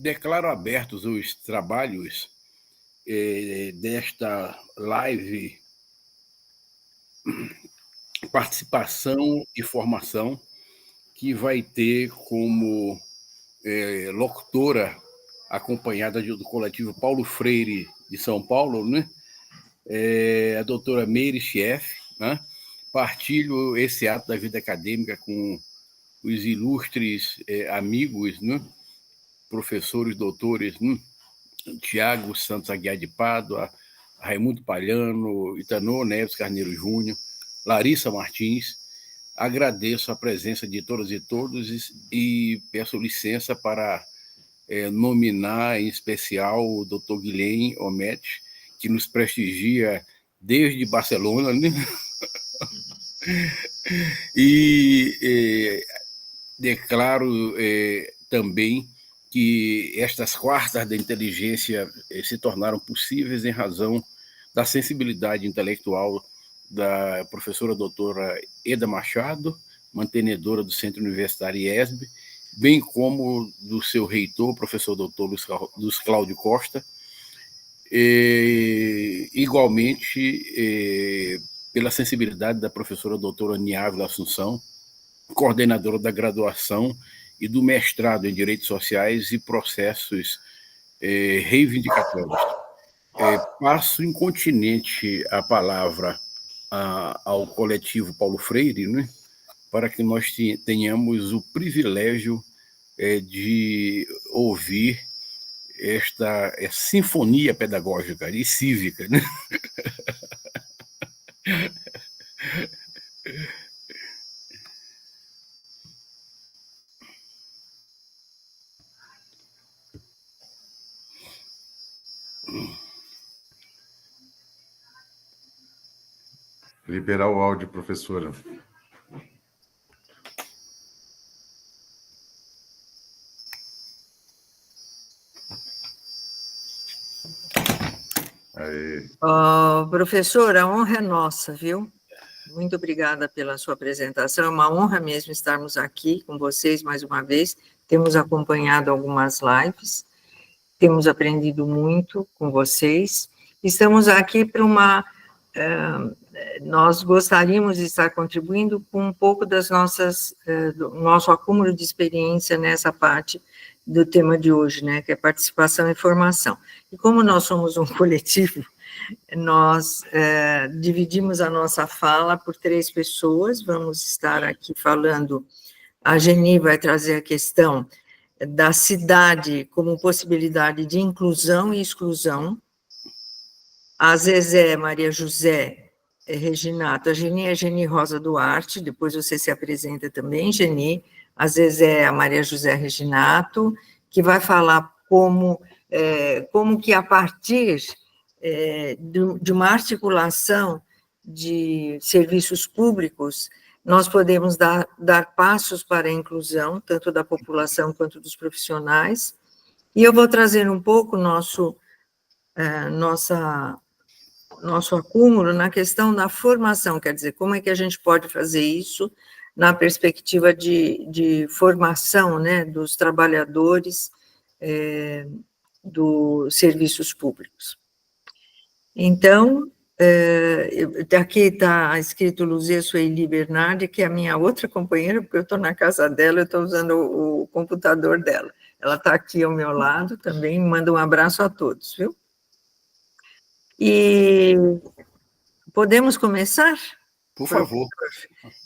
Declaro abertos os trabalhos desta live, participação e formação, que vai ter como locutora, acompanhada do coletivo Paulo Freire de São Paulo, né? A doutora Meire Schief, né? Partilho esse ato da vida acadêmica com os ilustres amigos, né? Professores, doutores, né? Tiago Santos Aguiar de Pádua, Raimundo Palhano, Itanô Neves Carneiro Júnior, Larissa Martins. Agradeço a presença de todas e todos e peço licença para nominar, em especial, o Dr. Guilherme Ometti, que nos prestigia desde Barcelona, né? E declaro também que estas quartas da inteligência se tornaram possíveis em razão da sensibilidade intelectual da professora doutora Eda Machado, mantenedora do Centro Universitário IESB, bem como do seu reitor, professor doutor Luiz Cláudio Costa, igualmente pela sensibilidade da professora doutora Niávila Assunção, coordenadora da graduação e do mestrado em Direitos Sociais e Processos Reivindicatórios. Passo incontinente a palavra ao coletivo Paulo Freire, né, para que nós tenhamos o privilégio de ouvir esta sinfonia pedagógica e cívica, né? Liberar o áudio, professora. Professora, a honra é nossa, viu? Muito obrigada pela sua apresentação. É uma honra mesmo estarmos aqui com vocês mais uma vez. Temos acompanhado algumas lives, temos aprendido muito com vocês. Estamos aqui para nós gostaríamos de estar contribuindo com um pouco do nosso acúmulo de experiência nessa parte do tema de hoje, né, que é participação e formação. E como nós somos um coletivo, nós dividimos a nossa fala por 3 pessoas, vamos estar aqui falando, a Geni vai trazer a questão da cidade como possibilidade de inclusão e exclusão, a Zezé, Maria José, Reginato, a Geni é Geni Rosa Duarte, depois você se apresenta também, Geni, a Zezé, a Maria José Reginato, que vai falar como que a partir de uma articulação de serviços públicos, nós podemos dar passos para a inclusão, tanto da população quanto dos profissionais, e eu vou trazer um pouco nosso acúmulo na questão da formação, quer dizer, como é que a gente pode fazer isso na perspectiva de formação, né, dos trabalhadores dos serviços públicos. Então, aqui está escrito Luzia Sueli Bernardi, que é a minha outra companheira, porque eu estou na casa dela, eu estou usando o computador dela. Ela está aqui ao meu lado também, manda um abraço a todos, viu? E podemos começar? Por favor.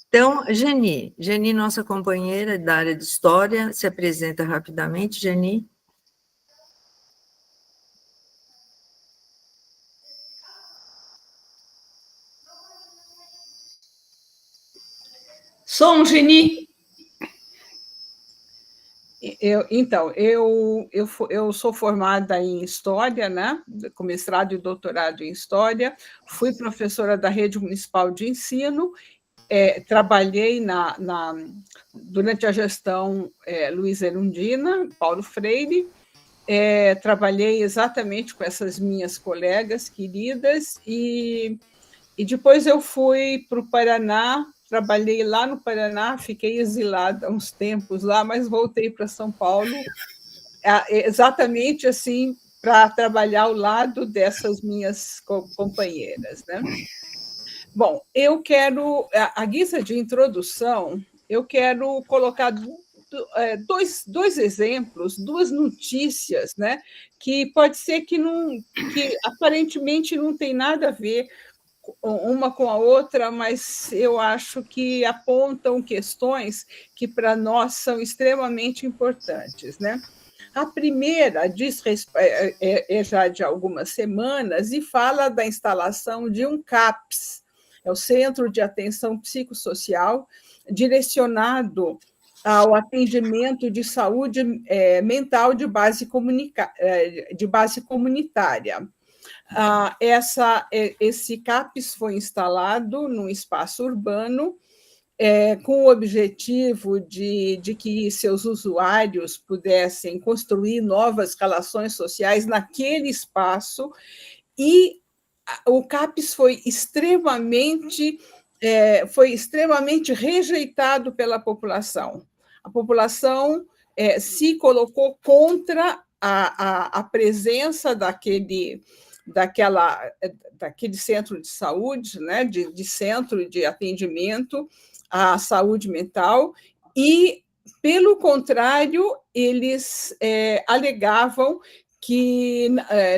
Então, Geni, nossa companheira da área de História, se apresenta rapidamente, Geni. Som, Geni. Eu sou formada em História, né? Com mestrado e doutorado em História, fui professora da Rede Municipal de Ensino, trabalhei durante a gestão Luiz Erundina, Paulo Freire, trabalhei exatamente com essas minhas colegas queridas, e depois eu fui para o Paraná. Trabalhei lá no Paraná, fiquei exilada há uns tempos lá, mas voltei para São Paulo exatamente assim, para trabalhar ao lado dessas minhas companheiras, né? Bom, eu quero, à guisa de introdução, eu quero colocar dois exemplos, duas notícias, né, que pode ser que aparentemente não tem nada a ver uma com a outra, mas eu acho que apontam questões que para nós são extremamente importantes, né? A primeira é já de algumas semanas e fala da instalação de um CAPS, é o Centro de Atenção Psicossocial, direcionado ao atendimento de saúde mental de base comunitária. Esse CAPS foi instalado num espaço urbano com o objetivo de que seus usuários pudessem construir novas relações sociais naquele espaço, e o CAPS foi extremamente rejeitado pela população. A população se colocou contra a presença daquele centro de saúde, né, de centro de atendimento à saúde mental, e, pelo contrário, eles alegavam que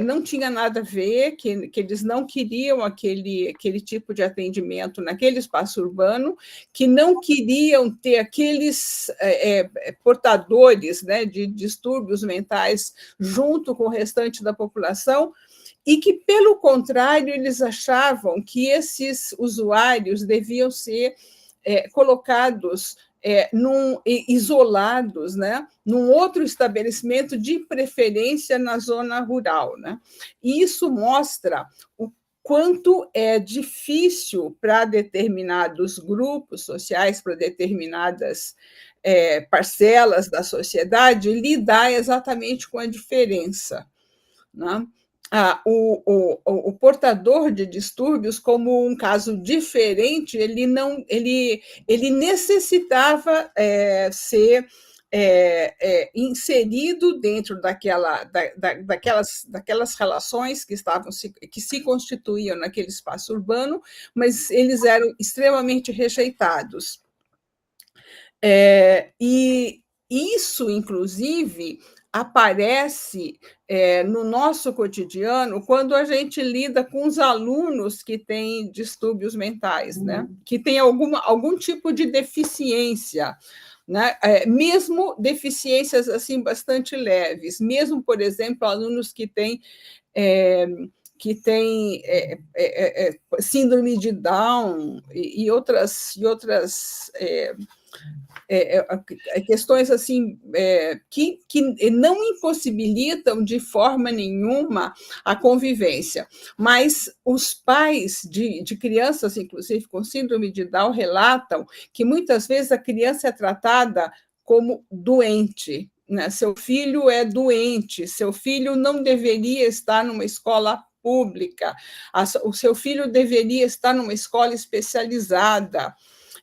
não tinha nada a ver, que eles não queriam aquele tipo de atendimento naquele espaço urbano, que não queriam ter aqueles portadores, né, de distúrbios mentais junto com o restante da população, e que, pelo contrário, eles achavam que esses usuários deviam ser colocados isolados, né, num outro estabelecimento, de preferência na zona rural, né? E isso mostra o quanto é difícil para determinados grupos sociais, para determinadas parcelas da sociedade, lidar exatamente com a diferença, né? O portador de distúrbios, como um caso diferente, ele necessitava ser inserido dentro daquelas relações que se constituíam naquele espaço urbano, mas eles eram extremamente rejeitados. E isso, inclusive, aparece no nosso cotidiano quando a gente lida com os alunos que têm distúrbios mentais, né? Que têm algum tipo de deficiência, né? Mesmo deficiências assim bastante leves, mesmo, por exemplo, alunos que têm síndrome de Down e outras questões assim que não impossibilitam de forma nenhuma a convivência, mas os pais de crianças, inclusive com síndrome de Down, relatam que muitas vezes a criança é tratada como doente, né? Seu filho é doente, seu filho não deveria estar numa escola pública, o seu filho deveria estar numa escola especializada.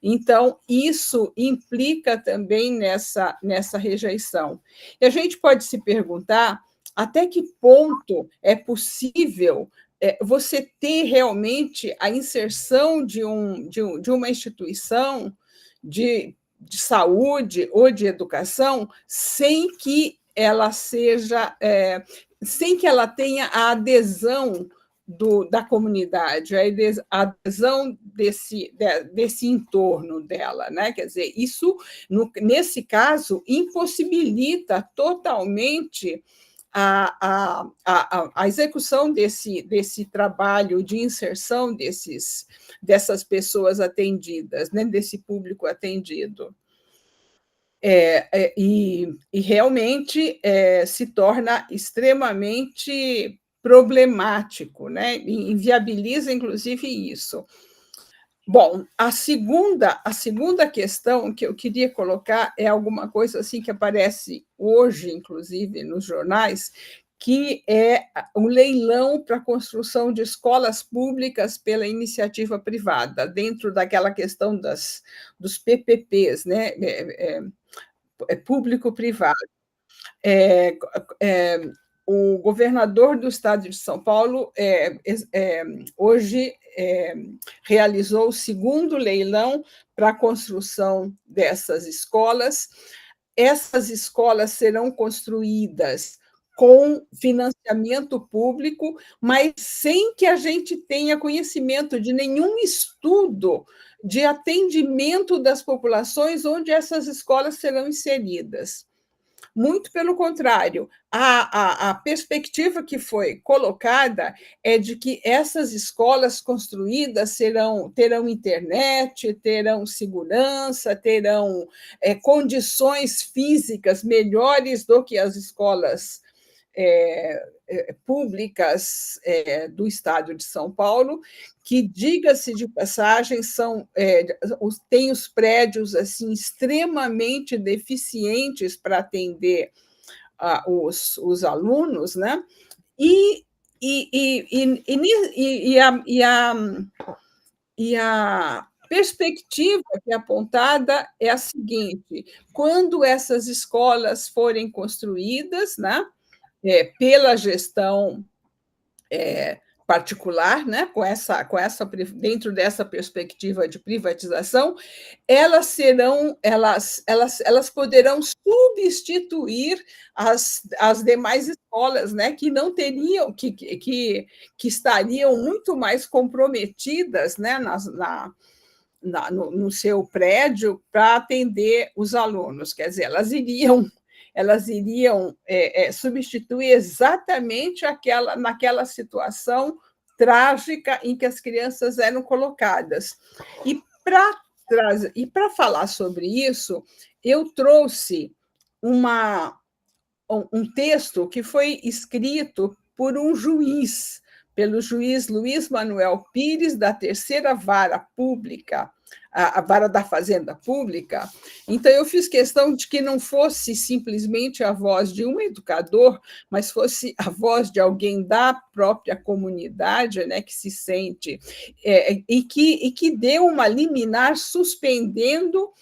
Então, isso implica também nessa rejeição. E a gente pode se perguntar até que ponto é possível você ter realmente a inserção de uma instituição de saúde ou de educação sem que ela sem que ela tenha a adesão da comunidade, a adesão desse entorno dela, né? Quer dizer, isso, nesse caso, impossibilita totalmente a execução desse trabalho de inserção dessas pessoas atendidas, né? Desse público atendido. E realmente se torna extremamente problemático, né? E inviabiliza, inclusive, isso. Bom, a segunda questão que eu queria colocar é alguma coisa assim que aparece hoje, inclusive, nos jornais, que é um leilão para a construção de escolas públicas pela iniciativa privada, dentro daquela questão dos PPPs, né? Público-privado. O governador do estado de São Paulo hoje realizou o segundo leilão para a construção dessas escolas. Essas escolas serão construídas com financiamento público, mas sem que a gente tenha conhecimento de nenhum estudo de atendimento das populações onde essas escolas serão inseridas. Muito pelo contrário, a perspectiva que foi colocada é de que essas escolas construídas terão internet, terão segurança, terão condições físicas melhores do que as escolas públicas do estado de São Paulo, que, diga-se de passagem, tem os prédios assim extremamente deficientes para atender os alunos, né? E a perspectiva que é apontada é a seguinte: quando essas escolas forem construídas, né, pela gestão particular, né, dentro dessa perspectiva de privatização, elas poderão substituir as demais escolas, né, que não teriam, que estariam muito mais comprometidas, né, no seu prédio para atender os alunos. Quer dizer, elas iriam substituir exatamente naquela situação trágica em que as crianças eram colocadas. E para falar sobre isso, eu trouxe um texto que foi escrito por pelo juiz Luiz Manuel Pires, da Terceira Vara Pública, a Vara da Fazenda Pública. Então, eu fiz questão de que não fosse simplesmente a voz de um educador, mas fosse a voz de alguém da própria comunidade, né, que se sente, e que deu uma liminar suspendendo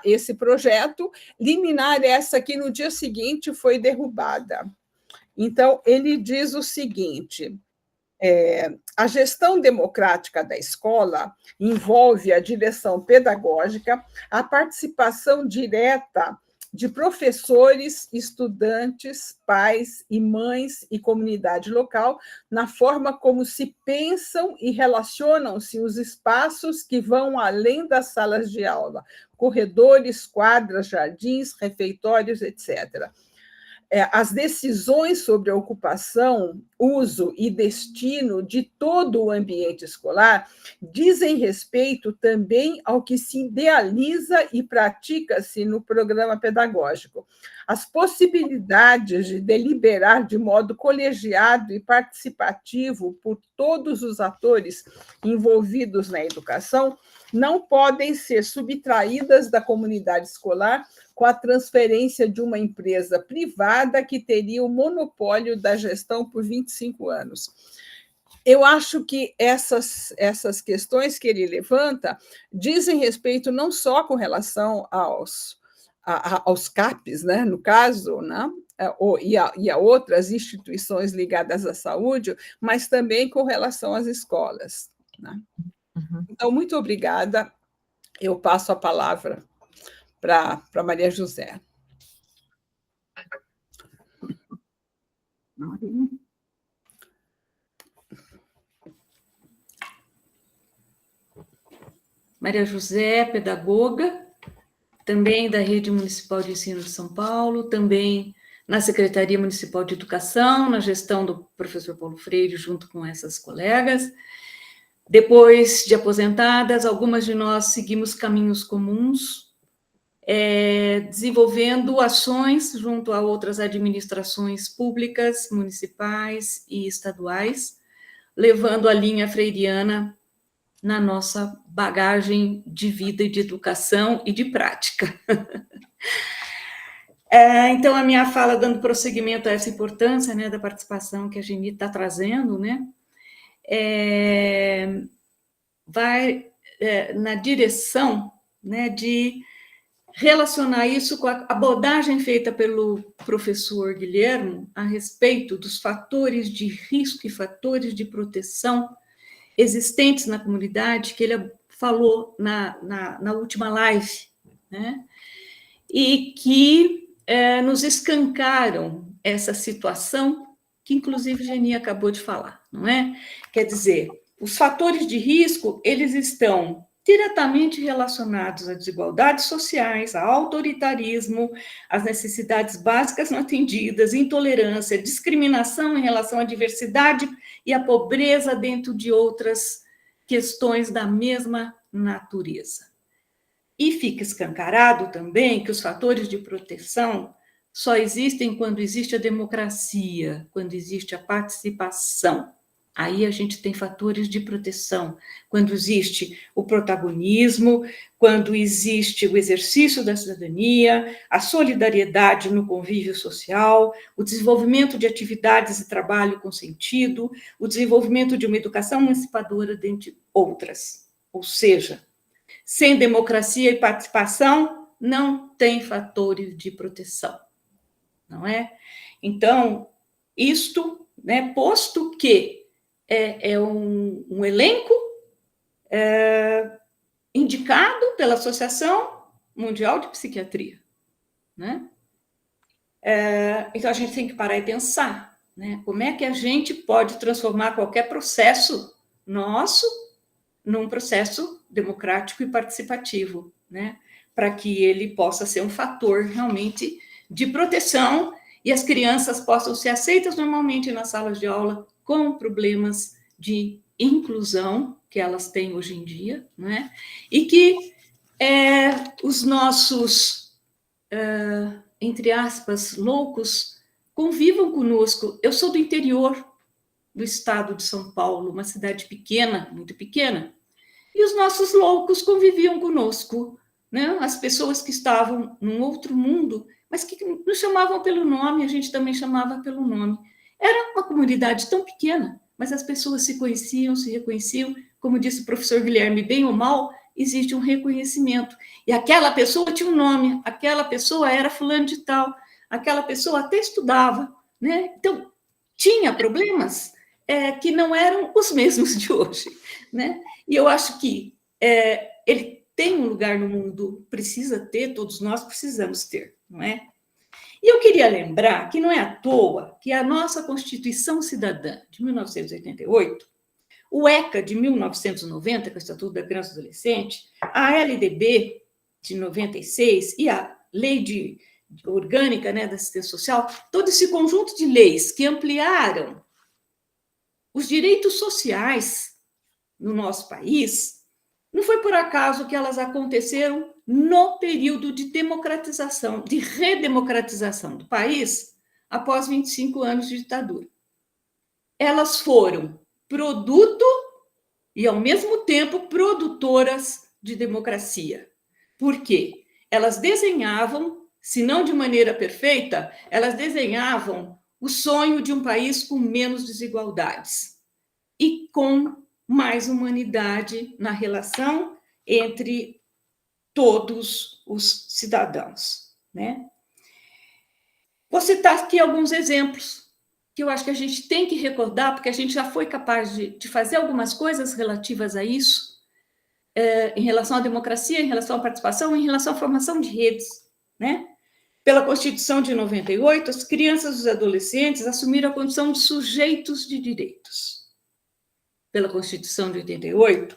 esse projeto, liminar essa que no dia seguinte foi derrubada. Então, ele diz o seguinte: a gestão democrática da escola envolve a direção pedagógica, a participação direta de professores, estudantes, pais e mães e comunidade local na forma como se pensam e relacionam-se os espaços que vão além das salas de aula, corredores, quadras, jardins, refeitórios, etc. As decisões sobre a ocupação, uso e destino de todo o ambiente escolar dizem respeito também ao que se idealiza e pratica-se no programa pedagógico. As possibilidades de deliberar de modo colegiado e participativo por todos os atores envolvidos na educação não podem ser subtraídas da comunidade escolar com a transferência de uma empresa privada que teria o monopólio da gestão por 25 anos. Eu acho que essas questões que ele levanta dizem respeito não só com relação aos CAPs, né, no caso, né, e a outras instituições ligadas à saúde, mas também com relação às escolas, né? Então, muito obrigada. Eu passo a palavra para Maria José. Maria José, pedagoga, também da Rede Municipal de Ensino de São Paulo, também na Secretaria Municipal de Educação, na gestão do professor Paulo Freire, junto com essas colegas. Depois de aposentadas, algumas de nós seguimos caminhos comuns, desenvolvendo ações junto a outras administrações públicas, municipais e estaduais, levando a linha freiriana na nossa bagagem de vida e de educação e de prática. Então, a minha fala, dando prosseguimento a essa importância, né, da participação que a Geni está trazendo, né, vai na direção, né, de relacionar isso com a abordagem feita pelo professor Guilhermo a respeito dos fatores de risco e fatores de proteção existentes na comunidade, que ele falou na última live, né? E que nos escancaram essa situação que, inclusive, Geni acabou de falar, não é? Quer dizer, os fatores de risco, eles estão diretamente relacionados a desigualdades sociais, a autoritarismo, às necessidades básicas não atendidas, intolerância, discriminação em relação à diversidade e à pobreza, dentro de outras questões da mesma natureza. E fica escancarado também que os fatores de proteção só existem quando existe a democracia, quando existe a participação. Aí a gente tem fatores de proteção, quando existe o protagonismo, quando existe o exercício da cidadania, a solidariedade no convívio social, o desenvolvimento de atividades e trabalho com sentido, o desenvolvimento de uma educação emancipadora, dentre outras. Ou seja, sem democracia e participação, não tem fatores de proteção, não é? Então, isto, né, posto que é um elenco indicado pela Associação Mundial de Psiquiatria, né? Então, a gente tem que parar e pensar, né? Como é que a gente pode transformar qualquer processo nosso num processo democrático e participativo, né? Para que ele possa ser um fator realmente de proteção e as crianças possam ser aceitas normalmente nas salas de aula com problemas de inclusão que elas têm hoje em dia, né? E que os nossos, entre aspas, loucos, convivam conosco. Eu sou do interior do estado de São Paulo, uma cidade pequena, muito pequena, e os nossos loucos conviviam conosco, né? As pessoas que estavam num outro mundo, mas que nos chamavam pelo nome, a gente também chamava pelo nome. Era uma comunidade tão pequena, mas as pessoas se conheciam, se reconheciam. Como disse o professor Guilherme, bem ou mal, existe um reconhecimento. E aquela pessoa tinha um nome, aquela pessoa era fulano de tal, aquela pessoa até estudava, né? Então, tinha problemas que não eram os mesmos de hoje, né? E eu acho que ele tem um lugar no mundo, precisa ter, todos nós precisamos ter, não é? E eu queria lembrar que não é à toa que a nossa Constituição Cidadã de 1988, o ECA de 1990, que é o Estatuto da Criança e do Adolescente, a LDB de 96 e a Lei Orgânica, né, da Assistência Social, todo esse conjunto de leis que ampliaram os direitos sociais no nosso país, não foi por acaso que elas aconteceram no período de democratização, de redemocratização do país, após 25 anos de ditadura. Elas foram produto e, ao mesmo tempo, produtoras de democracia. Por quê? Elas desenhavam, se não de maneira perfeita, elas desenhavam o sonho de um país com menos desigualdades e com mais humanidade na relação entre todos os cidadãos, né? Vou citar aqui alguns exemplos que eu acho que a gente tem que recordar, porque a gente já foi capaz de fazer algumas coisas relativas a isso, em relação à democracia, em relação à participação, em relação à formação de redes, né? Pela Constituição de 98, as crianças e os adolescentes assumiram a condição de sujeitos de direitos. Pela Constituição de 88,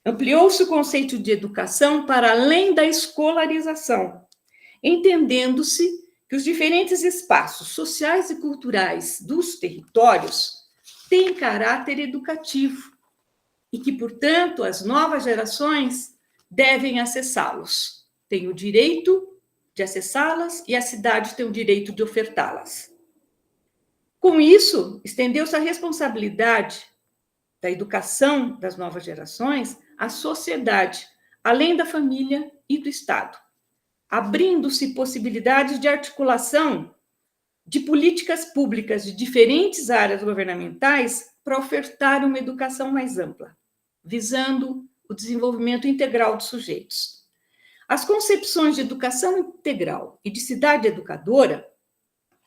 ampliou-se o conceito de educação para além da escolarização, entendendo-se que os diferentes espaços sociais e culturais dos territórios têm caráter educativo e que, portanto, as novas gerações devem acessá-los. Têm o direito de acessá-las e a cidade tem o direito de ofertá-las. Com isso, estendeu-se a responsabilidade da educação das novas gerações à sociedade, além da família e do Estado, abrindo-se possibilidades de articulação de políticas públicas de diferentes áreas governamentais para ofertar uma educação mais ampla, visando o desenvolvimento integral dos sujeitos. as concepções de educação integral e de cidade educadora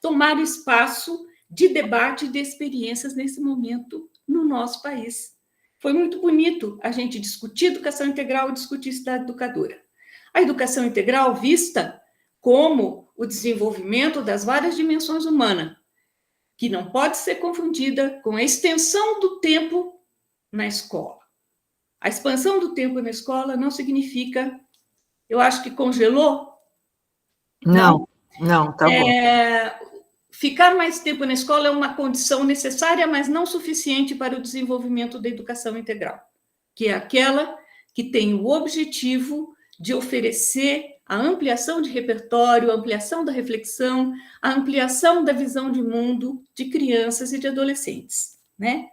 tomaram espaço de debate e de experiências nesse momento no nosso país. Foi muito bonito a gente discutir educação integral e discutir cidade educadora. A educação integral vista como o desenvolvimento das várias dimensões humanas, que não pode ser confundida com a extensão do tempo na escola. A expansão do tempo na escola não significa, eu acho que congelou. Não, tá bom. Ficar mais tempo na escola é uma condição necessária, mas não suficiente para o desenvolvimento da educação integral, que é aquela que tem o objetivo de oferecer a ampliação de repertório, a ampliação da reflexão, a ampliação da visão de mundo de crianças e de adolescentes, né?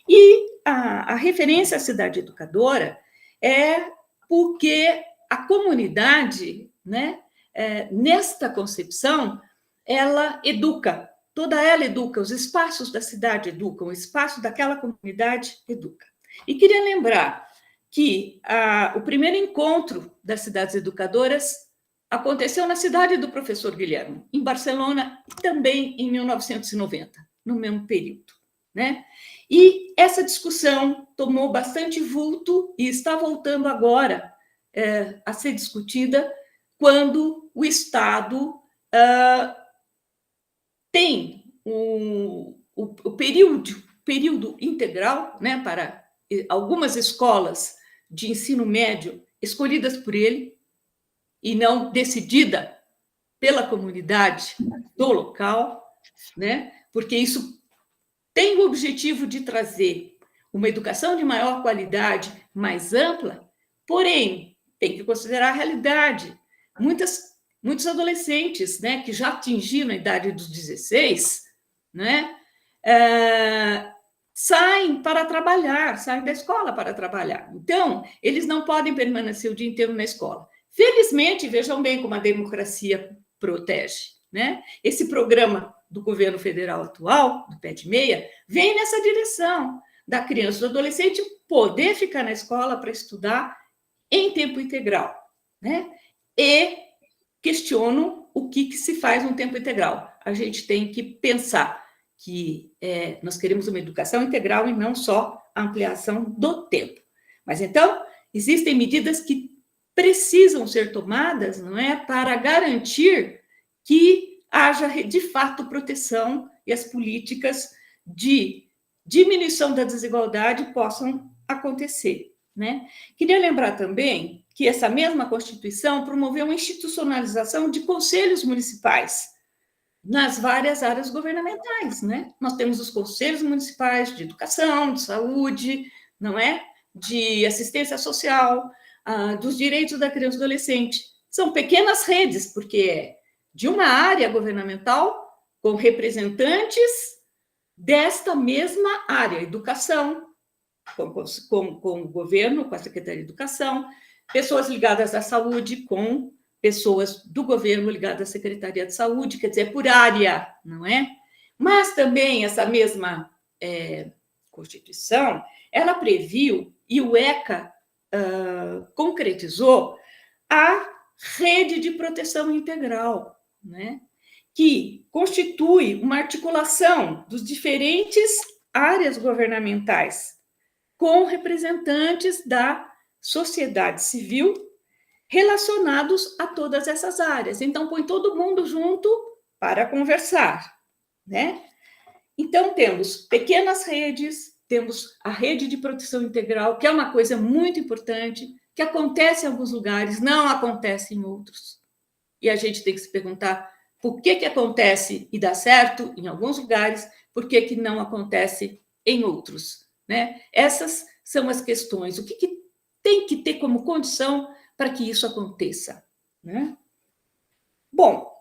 E a referência à cidade educadora é porque a comunidade, né, nesta concepção, ela educa, toda ela educa, os espaços da cidade educam, o espaço daquela comunidade educa. E queria lembrar que o primeiro encontro das cidades educadoras aconteceu na cidade do professor Guilherme, em Barcelona, também em 1990, no mesmo período, né? E essa discussão tomou bastante vulto e está voltando agora a ser discutida quando o Estado tem o período integral, né, para algumas escolas de ensino médio escolhidas por ele e não decidida pela comunidade do local, né, porque isso tem o objetivo de trazer uma educação de maior qualidade, mais ampla, porém, tem que considerar a realidade. Muitos adolescentes, né, que já atingiram a idade dos 16, né, saem para trabalhar, saem da escola para trabalhar. Então, eles não podem permanecer o dia inteiro na escola. Felizmente, vejam bem como a democracia protege, né? Esse programa do governo federal atual, do PED-6, vem nessa direção da criança e do adolescente poder ficar na escola para estudar em tempo integral, né? E questiono o que se faz no tempo integral. A gente tem que pensar que nós queremos uma educação integral e não só a ampliação do tempo. Mas, então, existem medidas que precisam ser tomadas, não é, para garantir que haja, de fato, proteção e as políticas de diminuição da desigualdade possam acontecer, né? Queria lembrar também que essa mesma Constituição promoveu uma institucionalização de conselhos municipais nas várias áreas governamentais, né? Nós temos os conselhos municipais de educação, de saúde, não é? De assistência social, dos direitos da criança e do adolescente. São pequenas redes, porque é de uma área governamental com representantes desta mesma área, educação, com o governo, com a Secretaria de Educação, pessoas ligadas à saúde com pessoas do governo ligadas à Secretaria de Saúde, quer dizer, por área, não é? Mas também essa mesma Constituição, ela previu, e o ECA concretizou, a rede de proteção integral, né? Que constitui uma articulação dos diferentes áreas governamentais com representantes da sociedade civil relacionados a todas essas áreas. Então, põe todo mundo junto para conversar, né? Então, temos pequenas redes, temos a rede de proteção integral, que é uma coisa muito importante, que acontece em alguns lugares, não acontece em outros. E a gente tem que se perguntar por que acontece e dá certo em alguns lugares, por que não acontece em outros, né? Essas são as questões. O que tem que ter como condição para que isso aconteça, né? Bom,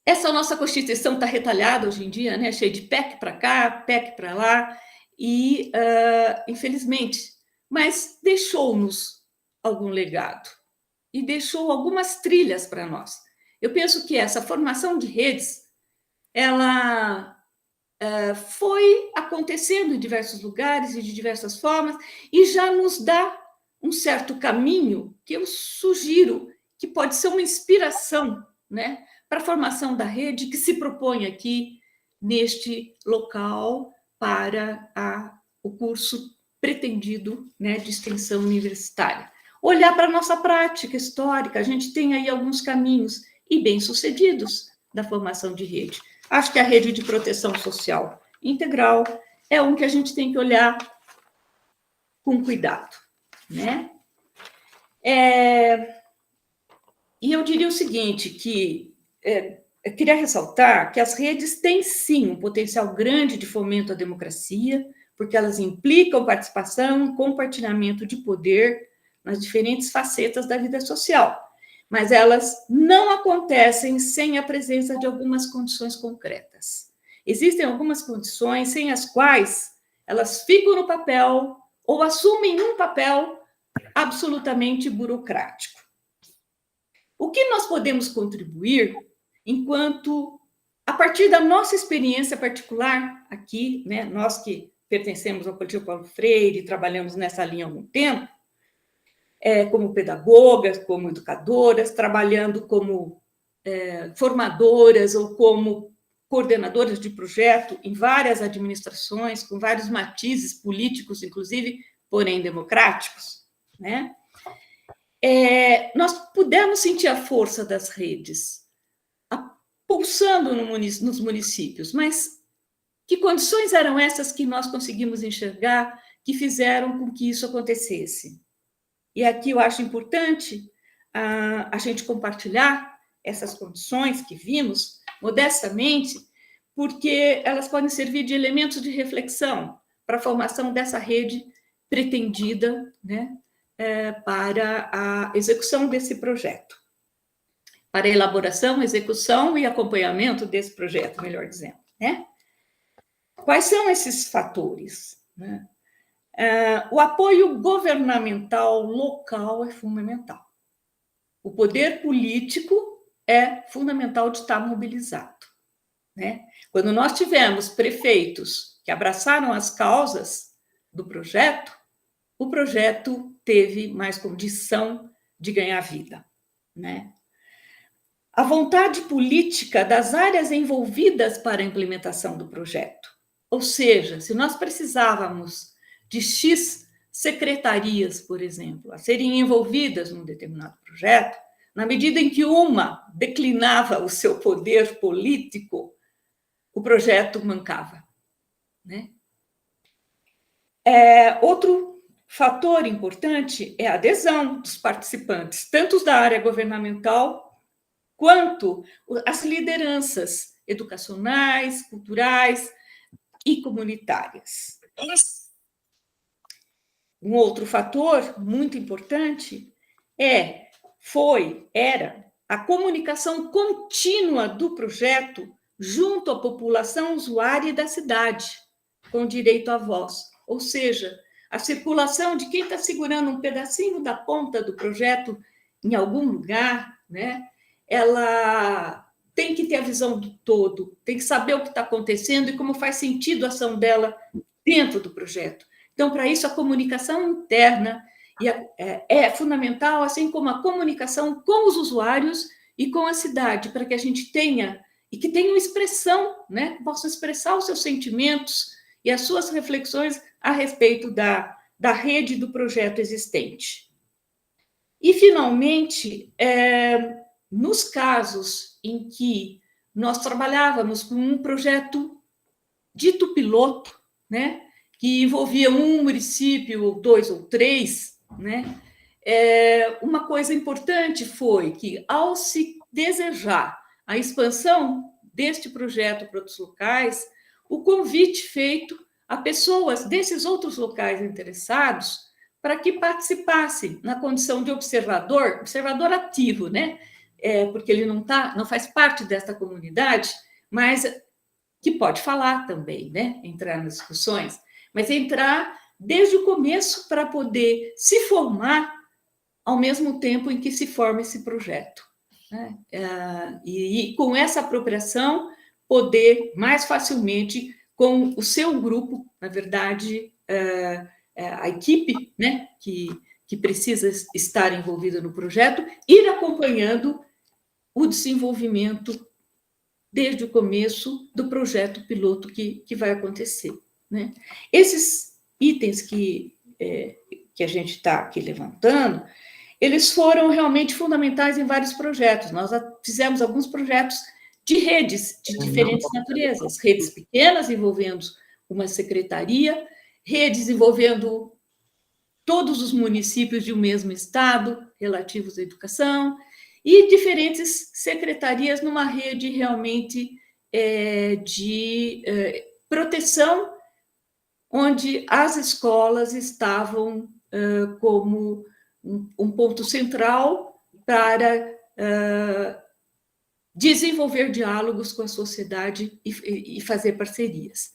essa nossa Constituição está retalhada hoje em dia, né? Cheia de PEC para cá, PEC para lá, e, infelizmente, mas deixou-nos algum legado e deixou algumas trilhas para nós. Eu penso que essa formação de redes, ela foi acontecendo em diversos lugares e de diversas formas, e já nos dá um certo caminho que eu sugiro que pode ser uma inspiração, né, para a formação da rede que se propõe aqui neste local para o curso pretendido, né, de extensão universitária. Olhar para a nossa prática histórica, a gente tem aí alguns caminhos e bem-sucedidos da formação de rede. Acho que a rede de proteção social integral é um que a gente tem que olhar com cuidado, né? E eu diria o seguinte, que eu queria ressaltar que as redes têm, sim, um potencial grande de fomento à democracia, porque elas implicam participação e compartilhamento de poder nas diferentes facetas da vida social, mas elas não acontecem sem a presença de algumas condições concretas. Existem algumas condições sem as quais elas ficam no papel ou assumem um papel absolutamente burocrático. O que nós podemos contribuir enquanto, a partir da nossa experiência particular aqui, né, nós que pertencemos ao Coletivo Paulo Freire, trabalhamos nessa linha há algum tempo, como pedagogas, como educadoras, trabalhando como formadoras ou como coordenadoras de projeto em várias administrações, com vários matizes políticos, inclusive, porém democráticos, né? Nós pudemos sentir a força das redes pulsando nos municípios, mas que condições eram essas que nós conseguimos enxergar que fizeram com que isso acontecesse? E aqui eu acho importante a gente compartilhar essas condições que vimos, modestamente, porque elas podem servir de elementos de reflexão para a formação dessa rede pretendida, né, para a execução desse projeto, para a elaboração, execução e acompanhamento desse projeto, melhor dizendo, né? Quais são esses fatores, né? O apoio governamental local é fundamental. O poder político é fundamental de estar mobilizado, né? Quando nós tivemos prefeitos que abraçaram as causas do projeto, o projeto teve mais condição de ganhar vida, né? A vontade política das áreas envolvidas para a implementação do projeto. Ou seja, se nós precisávamos de X secretarias, por exemplo, a serem envolvidas num determinado projeto, na medida em que uma declinava o seu poder político, o projeto mancava, né? Outro fator importante é a adesão dos participantes, tanto da área governamental quanto as lideranças educacionais, culturais e comunitárias. Um outro fator muito importante era a comunicação contínua do projeto junto à população usuária da cidade, com direito à voz. Ou seja, a circulação de quem está segurando um pedacinho da ponta do projeto em algum lugar, né? Ela tem que ter a visão do todo, tem que saber o que está acontecendo e como faz sentido a ação dela dentro do projeto. Então, para isso, a comunicação interna é fundamental, assim como a comunicação com os usuários e com a cidade, para que a gente tenha, e que tenham expressão, né? Possam expressar os seus sentimentos e as suas reflexões a respeito da rede do projeto existente. E, finalmente, nos casos em que nós trabalhávamos com um projeto dito piloto, né, que envolvia um município, ou 2 ou 3, né, uma coisa importante foi que, ao se desejar a expansão deste projeto para outros locais, o convite feito a pessoas desses outros locais interessados para que participassem na condição de observador ativo, né? Porque ele não faz parte desta comunidade, mas que pode falar também, né? Entrar nas discussões, mas entrar desde o começo para poder se formar ao mesmo tempo em que se forma esse projeto, né? E com essa apropriação, poder mais facilmente, com o seu grupo, na verdade, a equipe, né, que que precisa estar envolvida no projeto, ir acompanhando o desenvolvimento desde o começo do projeto piloto que vai acontecer, né? Esses itens que a gente está aqui levantando, eles foram realmente fundamentais em vários projetos. Nós fizemos alguns projetos de redes de diferentes naturezas, redes pequenas envolvendo uma secretaria, redes envolvendo todos os municípios de um mesmo estado relativos à educação, e diferentes secretarias numa rede realmente de proteção, onde as escolas estavam como um ponto central para desenvolver diálogos com a sociedade e fazer parcerias.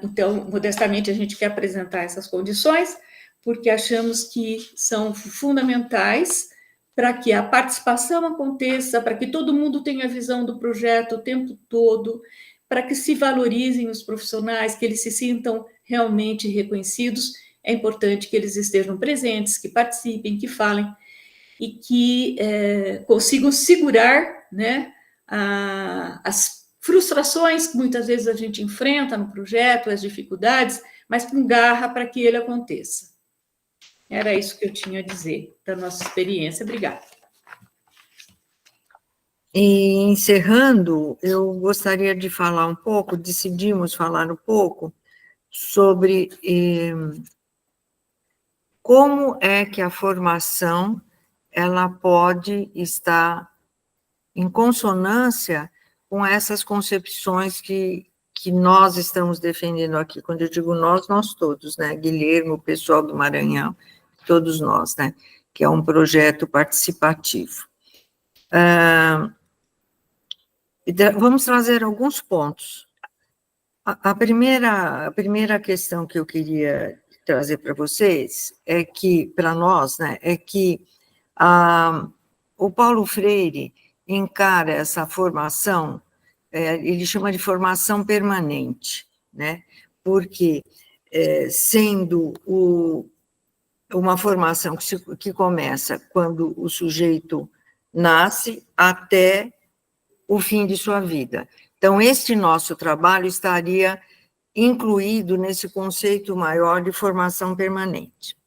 Então, modestamente, a gente quer apresentar essas condições, porque achamos que são fundamentais para que a participação aconteça, para que todo mundo tenha a visão do projeto o tempo todo, para que se valorizem os profissionais, que eles se sintam realmente reconhecidos. É importante que eles estejam presentes, que participem, que falem, e que consigam segurar, né, as frustrações que muitas vezes a gente enfrenta no projeto, as dificuldades, mas com garra para que ele aconteça. Era isso que eu tinha a dizer da nossa experiência. Obrigada. E, encerrando, eu gostaria de falar um pouco, decidimos falar um pouco sobre como é que a formação ela pode estar em consonância com essas concepções que nós estamos defendendo aqui. Quando eu digo nós todos, né? Guilherme, o pessoal do Maranhão, todos nós, né? Que é um projeto participativo. Vamos trazer alguns pontos. A primeira questão que eu queria trazer para vocês é que, para nós, né, é que o Paulo Freire encara essa formação, ele chama de formação permanente, né, porque sendo uma formação que começa quando o sujeito nasce até o fim de sua vida. Então, este nosso trabalho estaria incluído nesse conceito maior de formação permanente.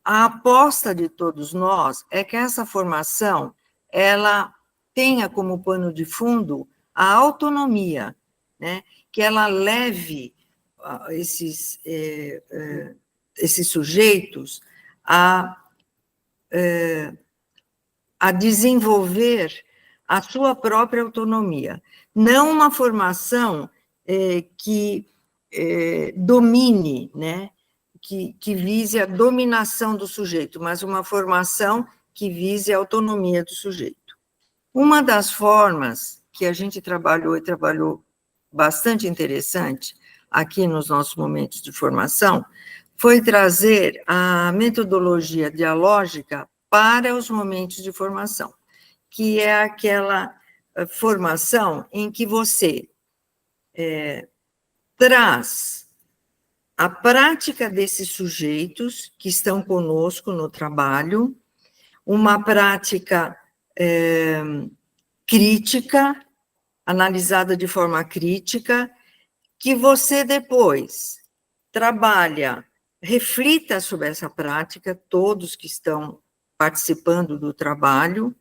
A aposta de todos nós é que essa formação, ela tenha como pano de fundo a autonomia, né? Que ela leve esses sujeitos a desenvolver a sua própria autonomia. Não uma formação que domine, né? Que vise a dominação do sujeito, mas uma formação que vise a autonomia do sujeito. Uma das formas que a gente trabalhou, e trabalhou bastante interessante aqui nos nossos momentos de formação, foi trazer a metodologia dialógica para os momentos de formação, que é aquela formação em que você traz a prática desses sujeitos que estão conosco no trabalho, uma prática crítica, analisada de forma crítica, que você depois trabalha, reflita sobre essa prática, todos que estão participando do trabalho,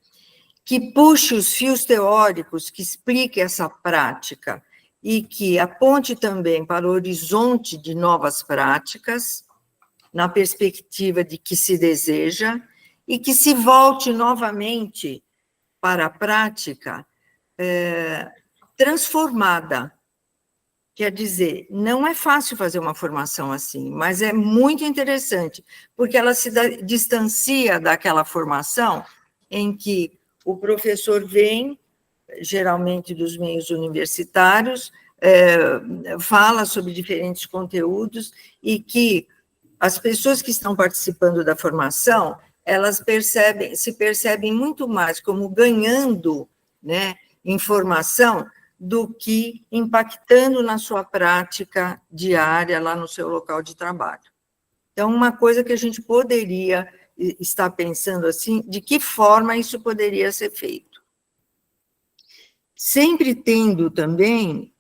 que puxe os fios teóricos, que explique essa prática e que aponte também para o horizonte de novas práticas, na perspectiva de que se deseja, e que se volte novamente para a prática transformada. Quer dizer, não é fácil fazer uma formação assim, mas é muito interessante, porque ela se distancia daquela formação em que o professor vem, geralmente dos meios universitários, fala sobre diferentes conteúdos e que as pessoas que estão participando da formação, elas se percebem muito mais como ganhando, né, informação do que impactando na sua prática diária lá no seu local de trabalho. Então, uma coisa que a gente poderia estar pensando assim, de que forma isso poderia ser feito. Sempre tendo também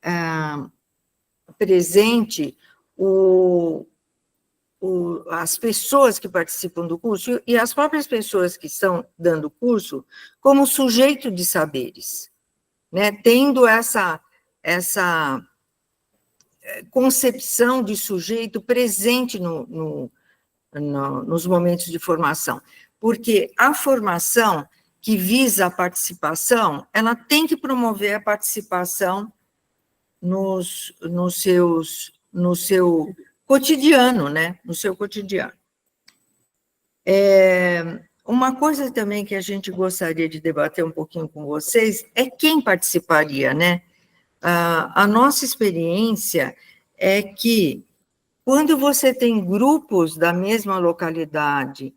presente as pessoas que participam do curso e as próprias pessoas que estão dando o curso como sujeito de saberes, né? Tendo essa concepção de sujeito presente nos momentos de formação, porque a formação que visa a participação, ela tem que promover a participação no seu cotidiano, né? No seu cotidiano. Uma coisa também que a gente gostaria de debater um pouquinho com vocês é quem participaria, né? A nossa experiência é que, quando você tem grupos da mesma localidade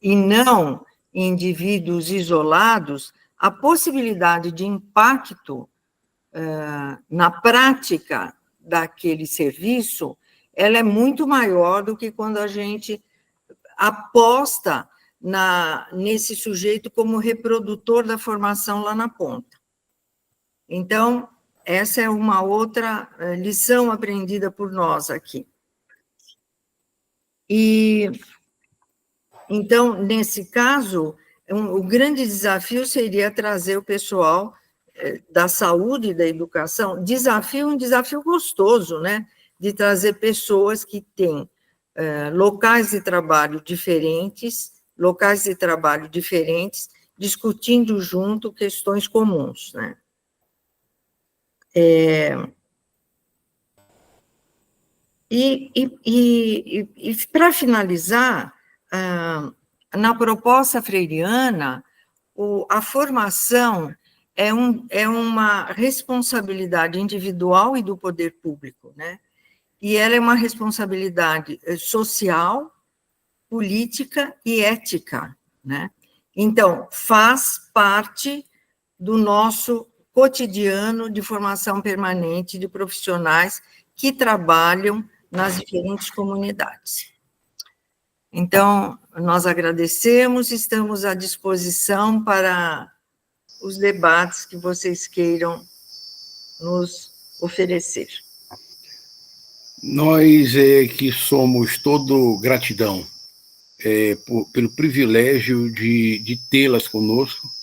e não indivíduos isolados, a possibilidade de impacto na prática daquele serviço, ela é muito maior do que quando a gente aposta nesse sujeito como reprodutor da formação lá na ponta. Então, essa é uma outra lição aprendida por nós aqui. E, então, nesse caso, o grande desafio seria trazer o pessoal da saúde e da educação, um desafio gostoso, né? De trazer pessoas que têm locais de trabalho diferentes, discutindo junto questões comuns, né? E para finalizar, na proposta freiriana, a formação é uma responsabilidade individual e do poder público, né? E ela é uma responsabilidade social, política e ética, né? Então, faz parte do nosso cotidiano de formação permanente de profissionais que trabalham nas diferentes comunidades. Então, nós agradecemos, estamos à disposição para os debates que vocês queiram nos oferecer. Nós que somos todo gratidão pelo privilégio de tê-las conosco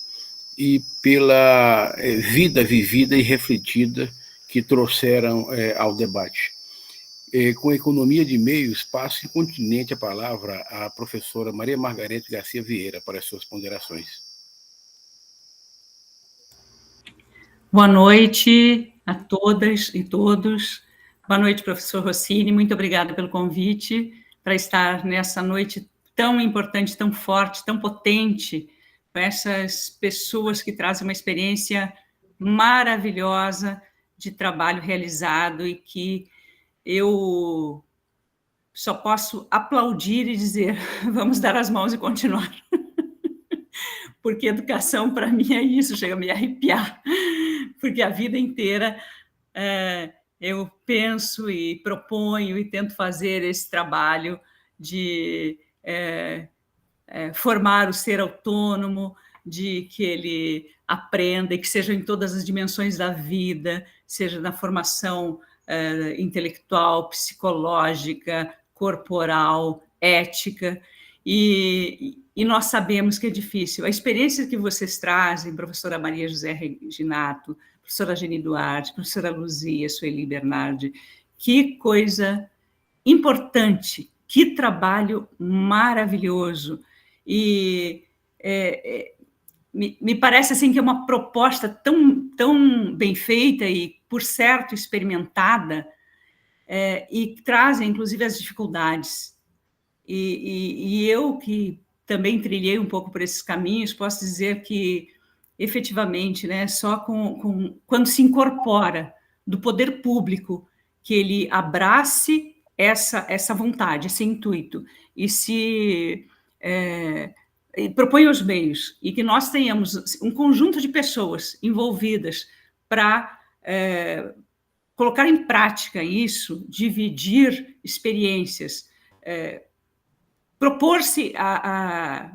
e pela vida vivida e refletida que trouxeram ao debate. Com economia de meios, passo incontinente a palavra à professora Maria Margarete Garcia Vieira para as suas ponderações. Boa noite a todas e todos. Boa noite, professor Rossini. Muito obrigada pelo convite para estar nessa noite tão importante, tão forte, tão potente, com essas pessoas que trazem uma experiência maravilhosa de trabalho realizado e que eu só posso aplaudir e dizer, vamos dar as mãos e continuar. Porque educação, para mim, é isso, chega a me arrepiar, porque a vida inteira eu penso e proponho e tento fazer esse trabalho de formar o ser autônomo, de que ele aprenda e que seja em todas as dimensões da vida, seja na formação intelectual, psicológica, corporal, ética, e nós sabemos que é difícil. A experiência que vocês trazem, professora Maria José Reginato, professora Geni Duarte, professora Luzia, Sueli Bernardi, que coisa importante, que trabalho maravilhoso. E me parece assim que é uma proposta tão bem feita e, por certo, experimentada, e trazem, inclusive, as dificuldades. E eu, que também trilhei um pouco por esses caminhos, posso dizer que, efetivamente, né, só quando se incorpora do poder público, que ele abrace essa vontade, esse intuito, e se propõe os meios, e que nós tenhamos um conjunto de pessoas envolvidas para colocar em prática isso, dividir experiências, propor-se a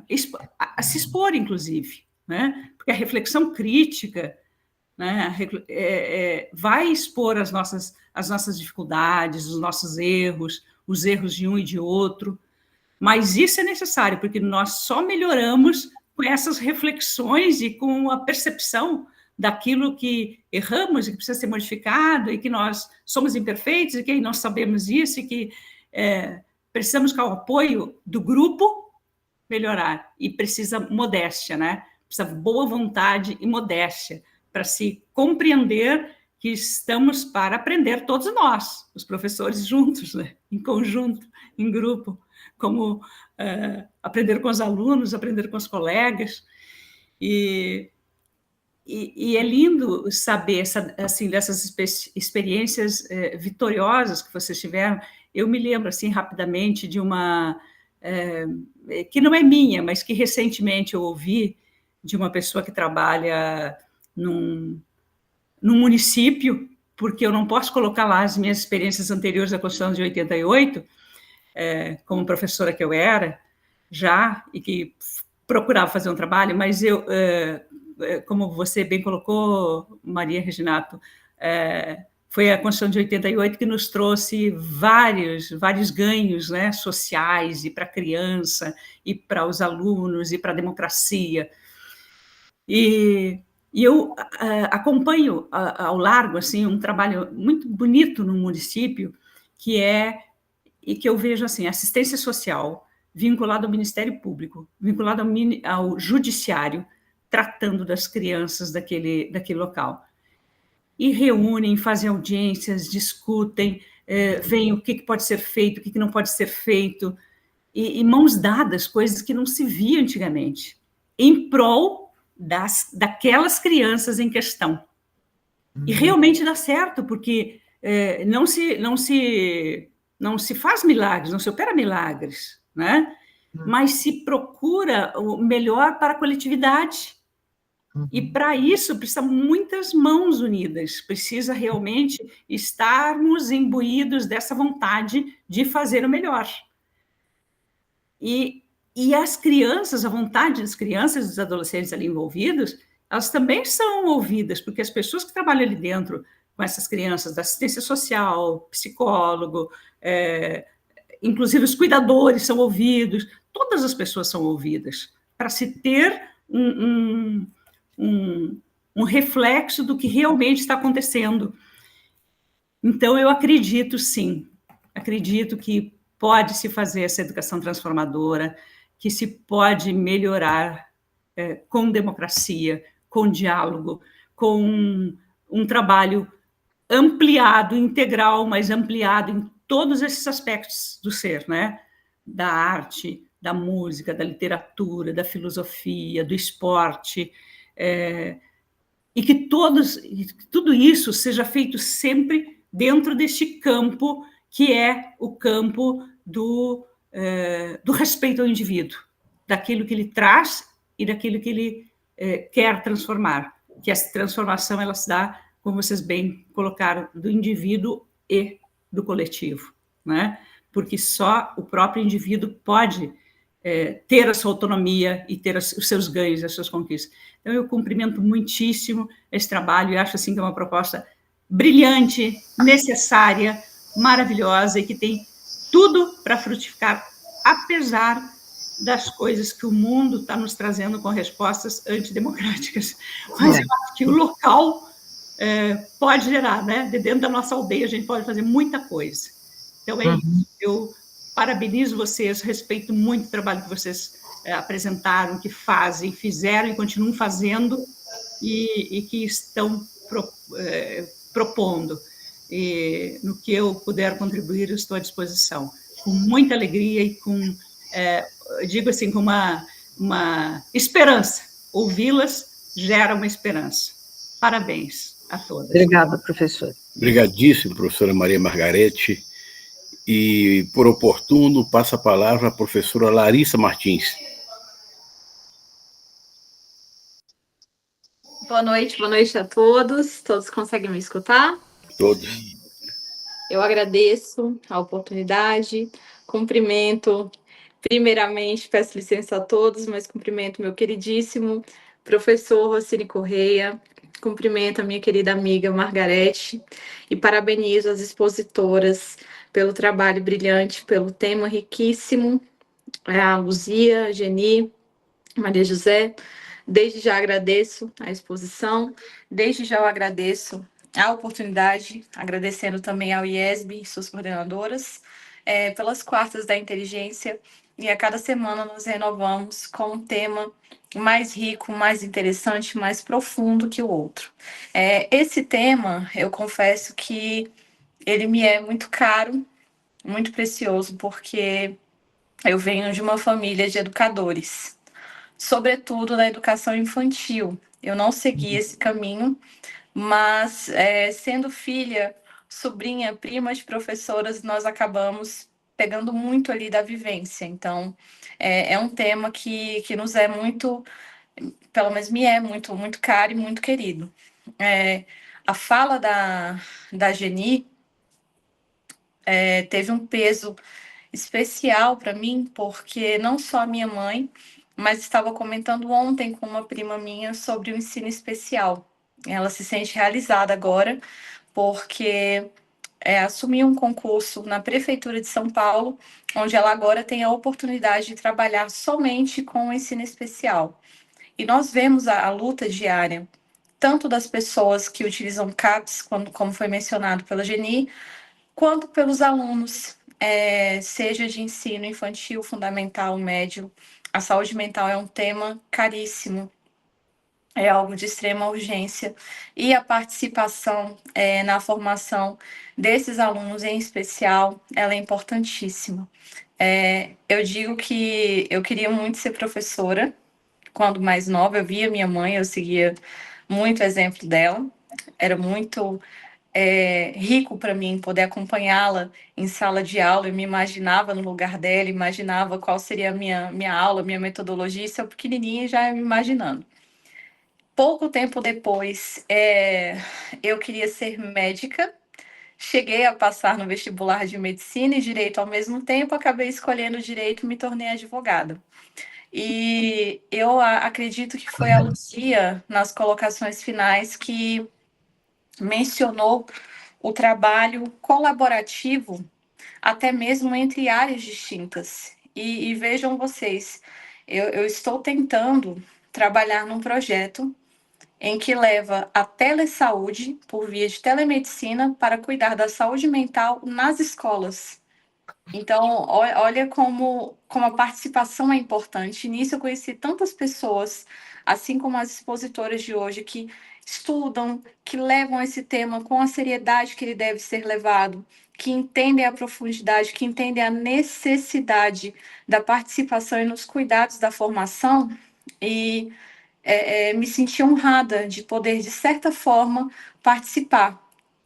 se expor, inclusive, né? Porque a reflexão crítica, né, vai expor as nossas dificuldades, os nossos erros, os erros de um e de outro, mas isso é necessário, porque nós só melhoramos com essas reflexões e com a percepção daquilo que erramos e que precisa ser modificado, e que nós somos imperfeitos, e que nós sabemos isso, e que precisamos, com o apoio do grupo, melhorar. E precisa modéstia, né? Precisa boa vontade e modéstia para se compreender que estamos para aprender todos nós, os professores juntos, né? Em conjunto, em grupo, como aprender com os alunos, aprender com os colegas. E é lindo saber assim, dessas experiências vitoriosas que vocês tiveram. Eu me lembro, assim, rapidamente, de uma... que não é minha, mas que recentemente eu ouvi de uma pessoa que trabalha num município, porque eu não posso colocar lá as minhas experiências anteriores à Constituição de 88, como professora que eu era, já, e que procurava fazer um trabalho, mas eu... como você bem colocou, Maria Reginato, foi a Constituição de 88 que nos trouxe vários ganhos, né, sociais, e para a criança, e para os alunos, e para a democracia. E eu acompanho ao largo, assim, um trabalho muito bonito no município, e que eu vejo assim, assistência social vinculada ao Ministério Público, vinculada ao Judiciário, tratando das crianças daquele local. E reúnem, fazem audiências, discutem, veem o que pode ser feito, o que não pode ser feito, e mãos dadas, coisas que não se via antigamente, em prol daquelas crianças em questão. E realmente dá certo, porque não se faz milagres, não se opera milagres, né? Mas se procura o melhor para a coletividade. E, para isso, precisa muitas mãos unidas, precisa realmente estarmos imbuídos dessa vontade de fazer o melhor. E as crianças, a vontade das crianças e dos adolescentes ali envolvidos, elas também são ouvidas, porque as pessoas que trabalham ali dentro com essas crianças, da assistência social, psicólogo, inclusive os cuidadores são ouvidos, todas as pessoas são ouvidas, para se ter um reflexo do que realmente está acontecendo. Então, eu acredito, sim, acredito que pode-se fazer essa educação transformadora, que se pode melhorar com democracia, com diálogo, com um trabalho ampliado, integral, mas ampliado em todos esses aspectos do ser, né? Da arte, da música, da literatura, da filosofia, do esporte, e que tudo isso seja feito sempre dentro deste campo, que é o campo do respeito ao indivíduo, daquilo que ele traz e daquilo que ele quer transformar, que essa transformação ela se dá, como vocês bem colocaram, do indivíduo e do coletivo, né? Porque só o próprio indivíduo pode ter a sua autonomia e ter os seus ganhos, as suas conquistas. Então, eu cumprimento muitíssimo esse trabalho e acho assim, que é uma proposta brilhante, necessária, maravilhosa e que tem tudo para frutificar, apesar das coisas que o mundo está nos trazendo com respostas antidemocráticas. Mas eu acho que o local pode gerar, né? De dentro da nossa aldeia a gente pode fazer muita coisa. Então, é isso. Eu parabenizo vocês, respeito muito o trabalho que vocês apresentaram, que fazem, fizeram e continuam fazendo e que estão propondo. E no que eu puder contribuir, eu estou à disposição. Com muita alegria e com, digo assim, com uma esperança. Ouvi-las gera uma esperança. Parabéns a todas. Obrigada, professora. Obrigadíssimo, professora Maria Margarete. E, por oportuno, passa a palavra à professora Larissa Martins. Boa noite a todos. Todos conseguem me escutar? Todos. Eu agradeço a oportunidade, cumprimento, primeiramente, peço licença a todos, mas cumprimento meu queridíssimo professor Rossini Correia, cumprimento a minha querida amiga Margarete e parabenizo as expositoras pelo trabalho brilhante, pelo tema riquíssimo, a Luzia, a Geni, Maria José. Desde já agradeço a exposição, desde já eu agradeço a oportunidade, agradecendo também ao IESB e suas coordenadoras, pelas quartas da inteligência, e a cada semana nos renovamos com um tema mais rico, mais interessante, mais profundo que o outro. Esse tema, eu confesso que ele me é muito caro, muito precioso, porque eu venho de uma família de educadores, sobretudo na educação infantil. Eu não segui esse caminho, mas sendo filha, sobrinha, prima de professoras, nós acabamos pegando muito ali da vivência. Então, é um tema que nos é muito, pelo menos me é muito, muito caro e muito querido. A fala da Geni teve um peso especial para mim, porque não só a minha mãe, mas estava comentando ontem com uma prima minha sobre o ensino especial. Ela se sente realizada agora, porque assumiu um concurso na Prefeitura de São Paulo, onde ela agora tem a oportunidade de trabalhar somente com o ensino especial. E nós vemos a luta diária, tanto das pessoas que utilizam CAPS, como foi mencionado pela Geni, quanto pelos alunos, seja de ensino infantil, fundamental, médio. A saúde mental é um tema caríssimo, é algo de extrema urgência, e a participação na formação desses alunos em especial, ela é importantíssima. Eu digo que eu queria muito ser professora, quando mais nova, eu via minha mãe, eu seguia muito o exemplo dela, era muito rico para mim poder acompanhá-la em sala de aula. Eu me imaginava no lugar dela, imaginava qual seria a minha aula, minha metodologia, isso eu pequenininha já me imaginando. Pouco tempo depois, eu queria ser médica, cheguei a passar no vestibular de medicina e direito ao mesmo tempo, acabei escolhendo direito e me tornei advogada. E eu acredito que foi a Luzia, nas colocações finais, que mencionou o trabalho colaborativo, até mesmo entre áreas distintas. E vejam vocês, eu estou tentando trabalhar num projeto em que leva a telesaúde por via de telemedicina para cuidar da saúde mental nas escolas. Então, olha como a participação é importante. Nisso eu conheci tantas pessoas, assim como as expositoras de hoje, que estudam, que levam esse tema com a seriedade que ele deve ser levado, que entendem a profundidade, que entendem a necessidade da participação e nos cuidados da formação, e me senti honrada de poder, de certa forma, participar.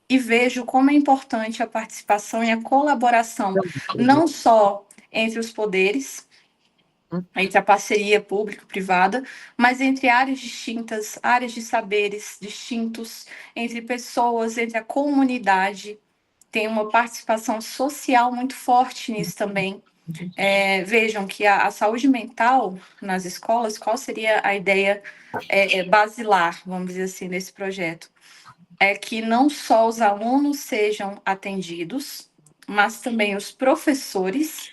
E vejo como é importante a participação e a colaboração, não só entre os poderes, entre a parceria público-privada, mas entre áreas distintas, áreas de saberes distintos, entre pessoas, entre a comunidade. Tem uma participação social muito forte nisso também. Vejam que a saúde mental nas escolas, qual seria a ideia basilar, vamos dizer assim, nesse projeto? É que não só os alunos sejam atendidos, mas também os professores,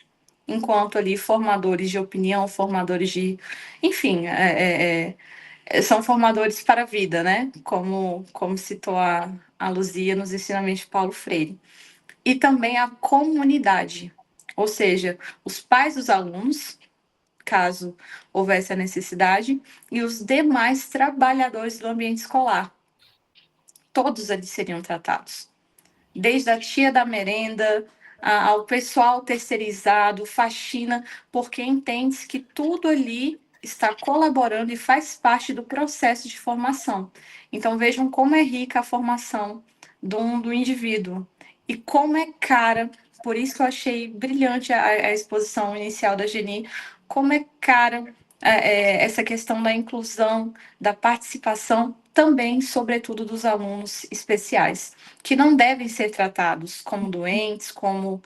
enquanto ali formadores de opinião, formadores de... Enfim, são formadores para a vida, né? Como citou a Luzia nos ensinamentos de Paulo Freire. E também a comunidade, ou seja, os pais dos alunos, caso houvesse a necessidade, e os demais trabalhadores do ambiente escolar. Todos ali seriam tratados. Desde a tia da merenda, ao pessoal terceirizado, faxina, porque entende-se que tudo ali está colaborando e faz parte do processo de formação. Então, vejam como é rica a formação do indivíduo e como é cara. Por isso que eu achei brilhante a exposição inicial da Geni, como é cara essa questão da inclusão, da participação, também, sobretudo, dos alunos especiais, que não devem ser tratados como doentes, como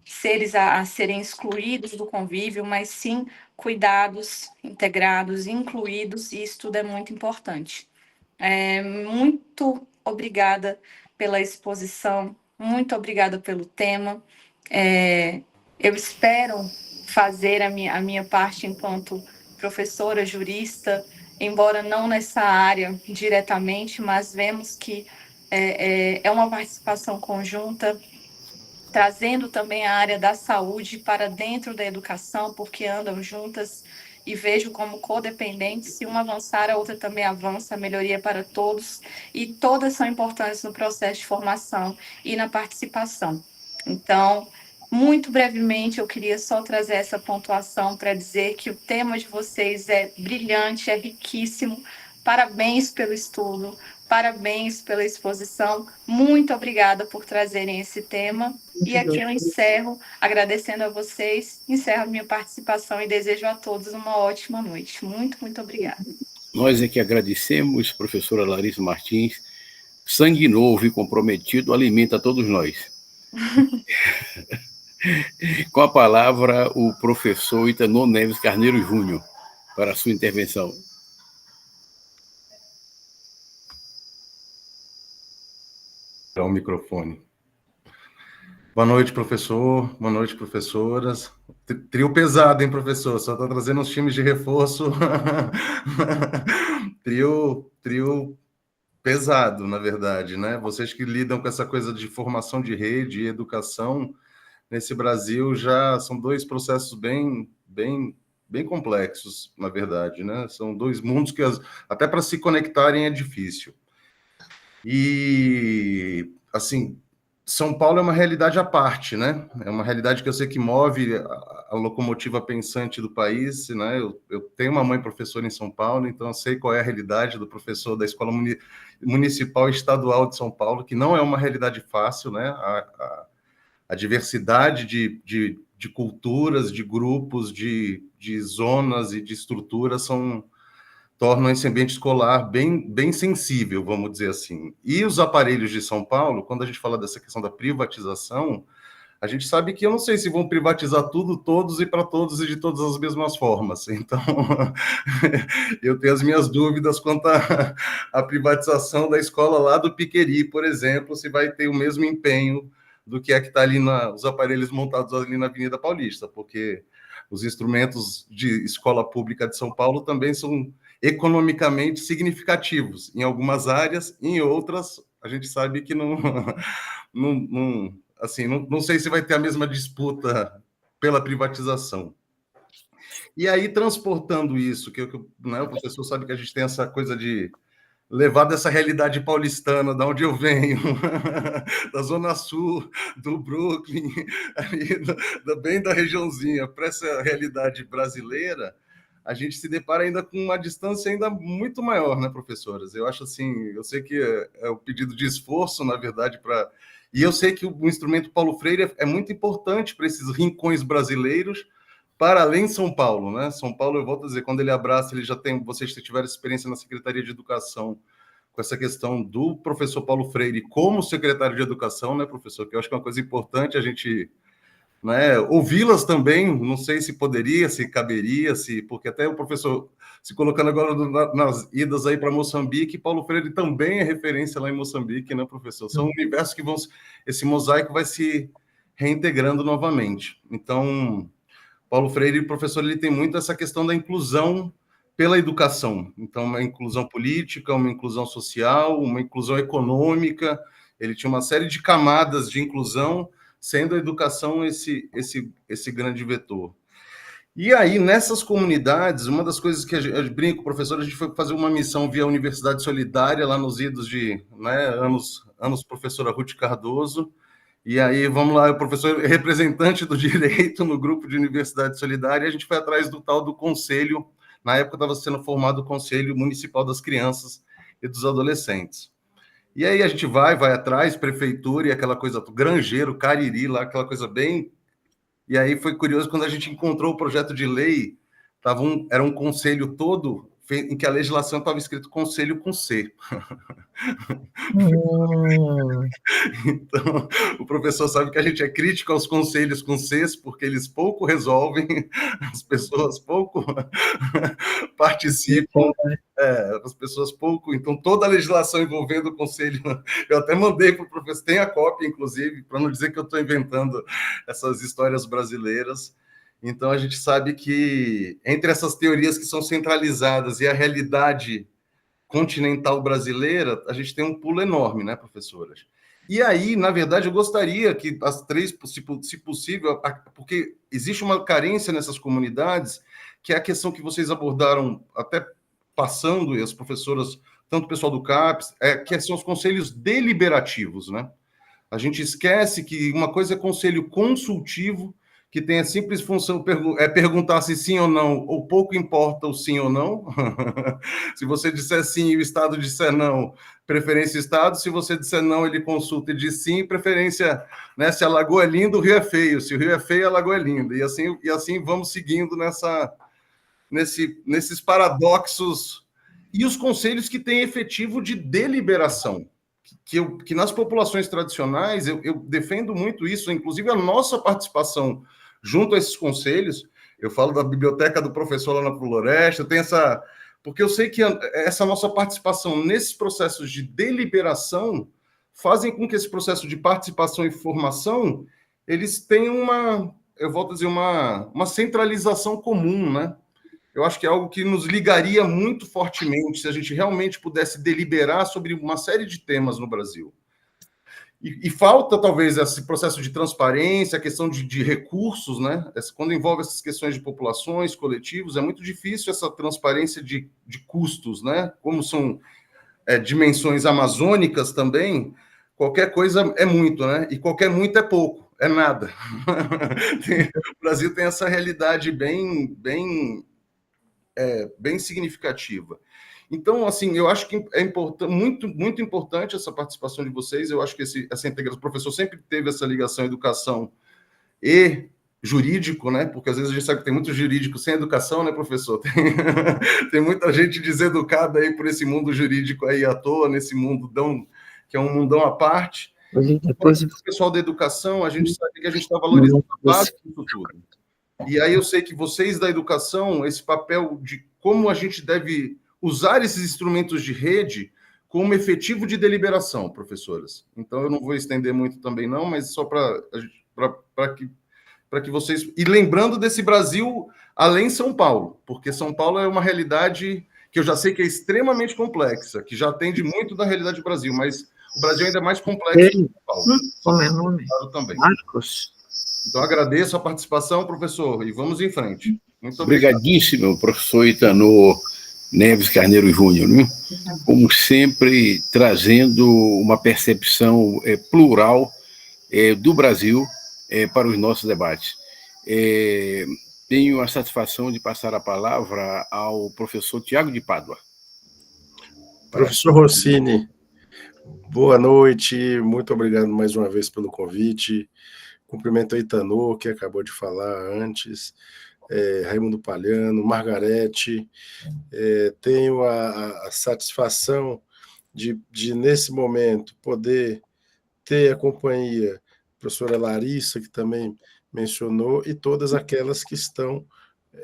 seres a serem excluídos do convívio, mas sim cuidados, integrados, incluídos, e isso tudo é muito importante. Muito obrigada pela exposição, muito obrigada pelo tema. Eu espero fazer a minha parte enquanto professora, jurista, embora não nessa área diretamente, mas vemos que é uma participação conjunta, trazendo também a área da saúde para dentro da educação, porque andam juntas, e vejo como codependentes. Se uma avançar, a outra também avança, a melhoria para todos, e todas são importantes no processo de formação e na participação. Então, muito brevemente, eu queria só trazer essa pontuação para dizer que o tema de vocês é brilhante, é riquíssimo. Parabéns pelo estudo, parabéns pela exposição. Muito obrigada por trazerem esse tema. E aqui eu encerro, agradecendo a vocês, encerro a minha participação e desejo a todos uma ótima noite. Muito, muito obrigada. Nós é que agradecemos, professora Larissa Martins. Sangue novo e comprometido alimenta todos nós. Com a palavra, o professor Itanon Neves Carneiro Júnior, para a sua intervenção. O microfone. Boa noite, professor. Boa noite, professoras. Trio pesado, hein, professor? Só está trazendo uns times de reforço. Trio pesado, na verdade, né? Vocês que lidam com essa coisa de formação de rede e educação nesse Brasil já são dois processos bem complexos, na verdade, né? São dois mundos que até para se conectarem é difícil. E, assim, São Paulo é uma realidade à parte, né? É uma realidade que eu sei que move a locomotiva pensante do país, né? Eu tenho uma mãe professora em São Paulo, então eu sei qual é a realidade do professor da Escola Municipal e Estadual de São Paulo, que não é uma realidade fácil, né? A diversidade de culturas, de grupos, de zonas e de estruturas tornam esse ambiente escolar bem sensível, vamos dizer assim. E os aparelhos de São Paulo, quando a gente fala dessa questão da privatização, a gente sabe que eu não sei se vão privatizar tudo, todos e para todos e de todas as mesmas formas. Então, eu tenho as minhas dúvidas quanto à privatização da escola lá do Piqueri, por exemplo, se vai ter o mesmo empenho do que está ali os aparelhos montados ali na Avenida Paulista, porque os instrumentos de escola pública de São Paulo também são economicamente significativos em algumas áreas, em outras a gente sabe que não sei se vai ter a mesma disputa pela privatização. E aí, transportando isso, né, o professor sabe que a gente tem essa coisa de levar dessa realidade paulistana, da onde eu venho, da Zona Sul, do Brooklyn, ali, bem da regiãozinha, para essa realidade brasileira, a gente se depara ainda com uma distância ainda muito maior, né, professoras? Eu acho assim, eu sei que é o pedido de esforço, na verdade, e eu sei que o instrumento Paulo Freire é muito importante para esses rincões brasileiros, para além de São Paulo, né? São Paulo, eu volto a dizer, quando ele abraça, ele já tem, vocês tiveram experiência na Secretaria de Educação com essa questão do professor Paulo Freire como secretário de Educação, né, professor? Que eu acho que é uma coisa importante a gente, né, ouvi-las também, não sei se poderia, se caberia, porque até o professor, se colocando agora nas idas aí para Moçambique, Paulo Freire também é referência lá em Moçambique, né, professor? São universos que esse mosaico vai se reintegrando novamente. Então, Paulo Freire, professor, ele tem muito essa questão da inclusão pela educação. Então, uma inclusão política, uma inclusão social, uma inclusão econômica. Ele tinha uma série de camadas de inclusão, sendo a educação esse grande vetor. E aí, nessas comunidades, uma das coisas que eu brinco, professor, a gente foi fazer uma missão via Universidade Solidária, lá nos idos de, né, anos professora Ruth Cardoso. E aí, vamos lá, o professor representante do direito no grupo de Universidade Solidária, a gente foi atrás do tal do conselho, na época estava sendo formado o Conselho Municipal das Crianças e dos Adolescentes. E aí a gente vai atrás, prefeitura e aquela coisa, Grangeiro, Cariri, lá, aquela coisa bem... E aí foi curioso, quando a gente encontrou o projeto de lei, era um conselho todo em que a legislação estava escrito conselho com C. Então, o professor sabe que a gente é crítico aos conselhos com Cs, porque eles pouco resolvem, as pessoas pouco participam, as pessoas pouco... Então, toda a legislação envolvendo o conselho... Eu até mandei para o professor, tem a cópia, inclusive, para não dizer que eu estou inventando essas histórias brasileiras. Então, a gente sabe que, entre essas teorias que são centralizadas e a realidade continental brasileira, a gente tem um pulo enorme, né, professoras? E aí, na verdade, eu gostaria que as três, se possível, porque existe uma carência nessas comunidades, que é a questão que vocês abordaram, até passando, e as professoras, tanto o pessoal do CAPES, que são os conselhos deliberativos, né? A gente esquece que uma coisa é conselho consultivo, que tem a simples função perguntar se sim ou não, ou pouco importa o sim ou não. Se você disser sim e o Estado disser não, preferência Estado. Se você disser não, ele consulta e diz sim, preferência, né? Se a lagoa é linda, o rio é feio. Se o rio é feio, a lagoa é linda. E assim vamos seguindo nesses paradoxos. E os conselhos que têm efetivo de deliberação. Que nas populações tradicionais, eu defendo muito isso, inclusive a nossa participação junto a esses conselhos. Eu falo da biblioteca do professor lá na Floresta, eu tenho essa... Porque eu sei que essa nossa participação nesses processos de deliberação fazem com que esse processo de participação e formação, eles tenham eu volto a dizer, uma centralização comum, né? Eu acho que é algo que nos ligaria muito fortemente se a gente realmente pudesse deliberar sobre uma série de temas no Brasil. E falta, talvez, esse processo de transparência, a questão de recursos, né? Quando envolve essas questões de populações, coletivos, é muito difícil essa transparência de custos, né? Como são dimensões amazônicas também, qualquer coisa é muito, né? E qualquer muito é pouco, é nada. O Brasil tem essa realidade bem significativa. Então, assim, eu acho que é muito, muito importante essa participação de vocês. Eu acho que essa integração, o professor sempre teve essa ligação educação e jurídico, né? Porque às vezes a gente sabe que tem muito jurídico sem educação, né, professor? Tem muita gente deseducada aí por esse mundo jurídico aí à toa, nesse mundão, que é um mundão à parte. Depois, o pessoal da educação, a gente sabe que a gente está valorizando a base disso tudo. E aí eu sei que vocês da educação, esse papel de como a gente deve usar esses instrumentos de rede como efetivo de deliberação, professoras. Então, eu não vou estender muito também, não, mas só para que vocês... E lembrando desse Brasil além São Paulo, porque São Paulo é uma realidade que eu já sei que é extremamente complexa, que já atende muito da realidade do Brasil, mas o Brasil ainda é mais complexo que São Paulo. Como é o nome? Também. Marcos. Então, agradeço a participação, professor, e vamos em frente. Muito obrigado. Obrigadíssimo, professor Itanor Neves Carneiro Júnior, né? Como sempre, trazendo uma percepção plural do Brasil para os nossos debates. Tenho a satisfação de passar a palavra ao professor Tiago de Pádua. Professor Rossini, boa noite, muito obrigado mais uma vez pelo convite. Cumprimento a Itanor, que acabou de falar antes, Raimundo Palhano, Margarete. Tenho a satisfação de, nesse momento, poder ter a companhia da professora Larissa, que também mencionou, e todas aquelas que estão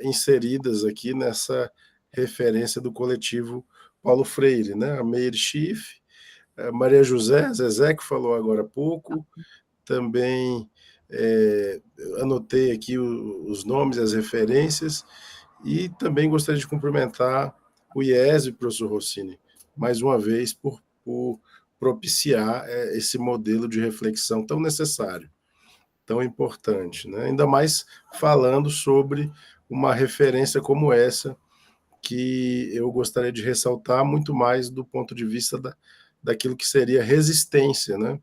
inseridas aqui nessa referência do coletivo Paulo Freire, né? A Meir Schiff, a Maria José, Zezé, que falou agora há pouco, também anotei aqui os nomes, as referências, e também gostaria de cumprimentar o IES e o professor Rossini, mais uma vez, por propiciar esse modelo de reflexão tão necessário, tão importante, né? Ainda mais falando sobre uma referência como essa, que eu gostaria de ressaltar muito mais do ponto de vista daquilo que seria resistência, né?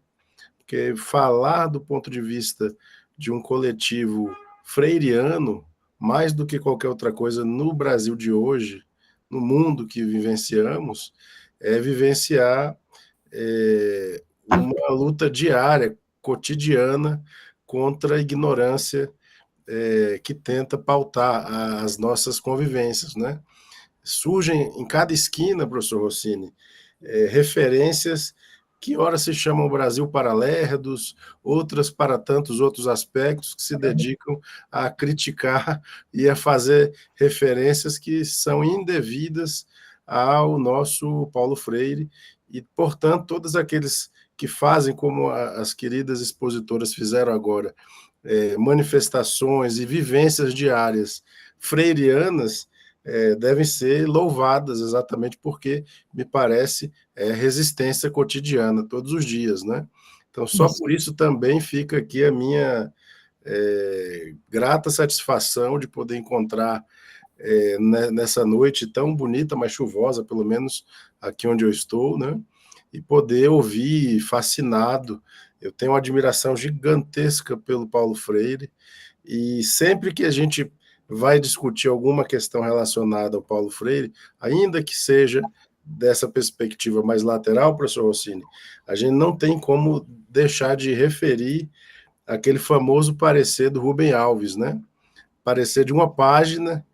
Porque falar do ponto de vista de um coletivo freiriano, mais do que qualquer outra coisa no Brasil de hoje, no mundo que vivenciamos, é vivenciar uma luta diária, cotidiana, contra a ignorância que tenta pautar as nossas convivências, né? surgem em cada esquina, professor Rossini, referências que ora se chamam Brasil para lerdos, outras para tantos outros aspectos que se dedicam a criticar e a fazer referências que são indevidas ao nosso Paulo Freire e, portanto, todos aqueles que fazem como as queridas expositoras fizeram agora, manifestações e vivências diárias freirianas, devem ser louvadas exatamente porque, me parece, é resistência cotidiana, todos os dias, né? Então, só por isso também fica aqui a minha grata satisfação de poder encontrar nessa noite tão bonita, mas chuvosa, pelo menos aqui onde eu estou, né? E poder ouvir fascinado. Eu tenho uma admiração gigantesca pelo Paulo Freire, e sempre que a gente vai discutir alguma questão relacionada ao Paulo Freire, ainda que seja dessa perspectiva mais lateral, professor Rossini, a gente não tem como deixar de referir aquele famoso parecer do Rubem Alves, né? Parecer de uma página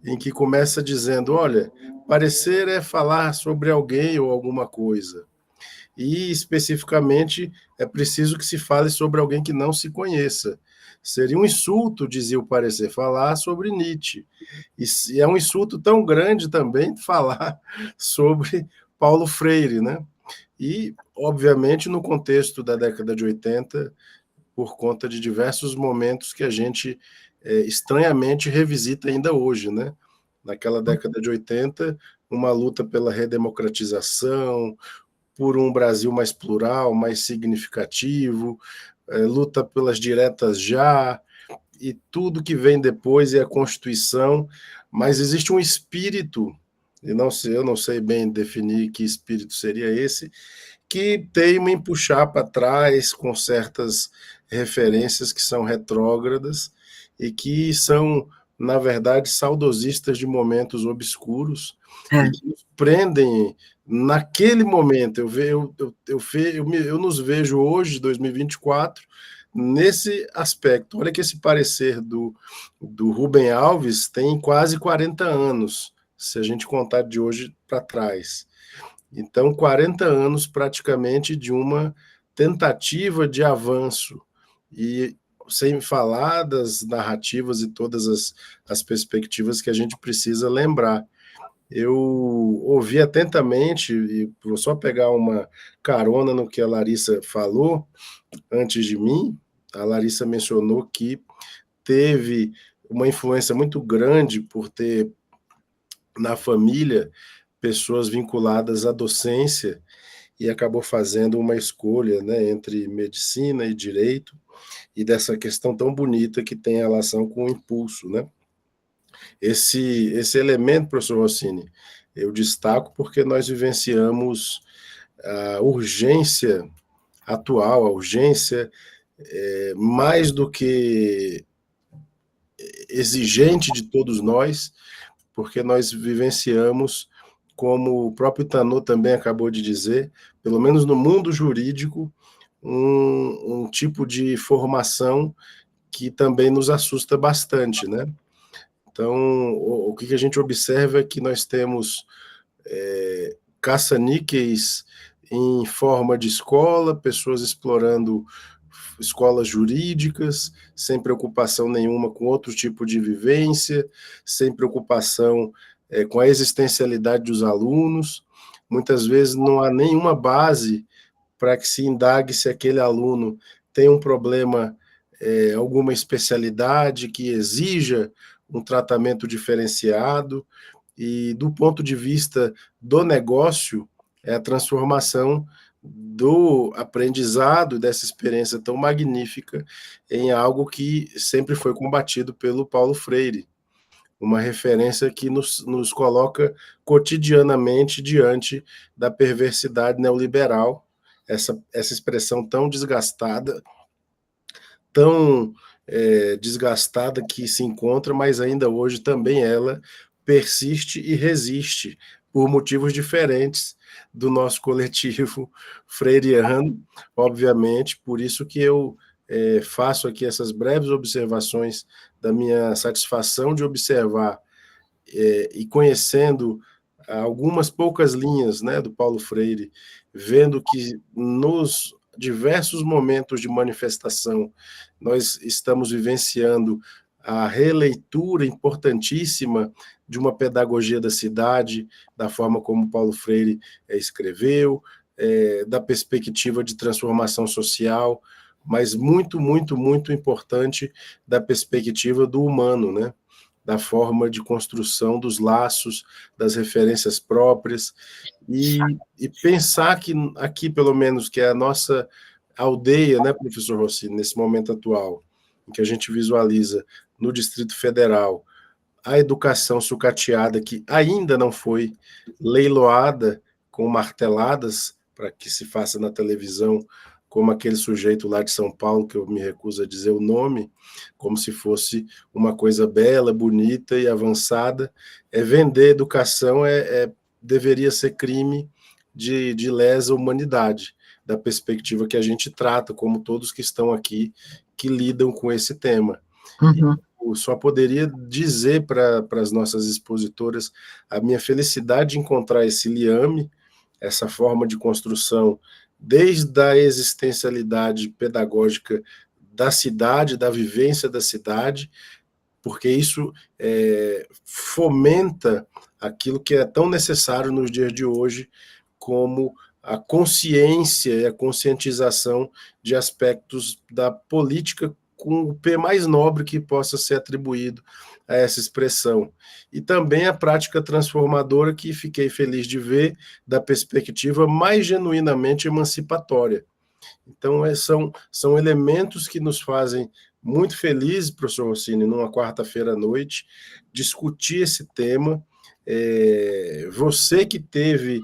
em que começa dizendo, olha, parecer é falar sobre alguém ou alguma coisa. E, especificamente, é preciso que se fale sobre alguém que não se conheça. Seria um insulto, dizia o parecer, falar sobre Nietzsche. E é um insulto tão grande também falar sobre Paulo Freire, né? E, obviamente, no contexto da década de 80, por conta de diversos momentos que a gente estranhamente revisita ainda hoje, né? Naquela década de 80, uma luta pela redemocratização, por um Brasil mais plural, mais significativo, luta pelas diretas já, e tudo que vem depois é a Constituição, mas existe um espírito, e eu não sei bem definir que espírito seria esse, que teima em puxar para trás com certas referências que são retrógradas e que são, na verdade, saudosistas de momentos obscuros e que nos prendem naquele momento. Eu nos vejo hoje, 2024, nesse aspecto. Olha que esse parecer do Rubem Alves tem quase 40 anos, se a gente contar de hoje para trás. Então, 40 anos praticamente de uma tentativa de avanço, e sem falar das narrativas e todas as perspectivas que a gente precisa lembrar. Eu ouvi atentamente, e vou só pegar uma carona no que a Larissa falou antes de mim. A Larissa mencionou que teve uma influência muito grande por ter na família pessoas vinculadas à docência e acabou fazendo uma escolha, né, entre medicina e direito, e dessa questão tão bonita que tem relação com o impulso, né? Esse elemento, professor Rossini, eu destaco porque nós vivenciamos a urgência atual, a urgência mais do que exigente de todos nós, porque nós vivenciamos, como o próprio Tanô também acabou de dizer, pelo menos no mundo jurídico, um tipo de formação que também nos assusta bastante, né? Então, o que a gente observa é que nós temos caça-níqueis em forma de escola, pessoas explorando escolas jurídicas, sem preocupação nenhuma com outro tipo de vivência, sem preocupação com a existencialidade dos alunos. Muitas vezes não há nenhuma base para que se indague se aquele aluno tem um problema, alguma especialidade que exija um tratamento diferenciado, e do ponto de vista do negócio, é a transformação do aprendizado, dessa experiência tão magnífica, em algo que sempre foi combatido pelo Paulo Freire, uma referência que nos coloca cotidianamente diante da perversidade neoliberal, essa expressão tão desgastada, que se encontra, mas ainda hoje também ela persiste e resiste por motivos diferentes do nosso coletivo freiriano, obviamente, por isso que eu faço aqui essas breves observações da minha satisfação de observar e conhecendo algumas poucas linhas, né, do Paulo Freire, vendo que nos diversos momentos de manifestação nós estamos vivenciando a releitura importantíssima de uma pedagogia da cidade, da forma como Paulo Freire escreveu, da perspectiva de transformação social, mas muito, muito, muito importante da perspectiva do humano, né? Da forma de construção dos laços, das referências próprias, e pensar que aqui, pelo menos, que é a nossa aldeia, né, professor Rossini, nesse momento atual, em que a gente visualiza no Distrito Federal a educação sucateada, que ainda não foi leiloada com marteladas para que se faça na televisão, como aquele sujeito lá de São Paulo, que eu me recuso a dizer o nome, como se fosse uma coisa bela, bonita e avançada. Vender educação deveria ser crime de lesa humanidade, da perspectiva que a gente trata, como todos que estão aqui, que lidam com esse tema. Uhum. Eu só poderia dizer para as nossas expositoras a minha felicidade de encontrar esse liame, essa forma de construção, desde a existencialidade pedagógica da cidade, da vivência da cidade, porque isso fomenta aquilo que é tão necessário nos dias de hoje, como a consciência e a conscientização de aspectos da política com o P mais nobre que possa ser atribuído a essa expressão. E também a prática transformadora, que fiquei feliz de ver, da perspectiva mais genuinamente emancipatória. Então, são elementos que nos fazem muito felizes, professor Rossini, numa quarta-feira à noite, discutir esse tema. Você que teve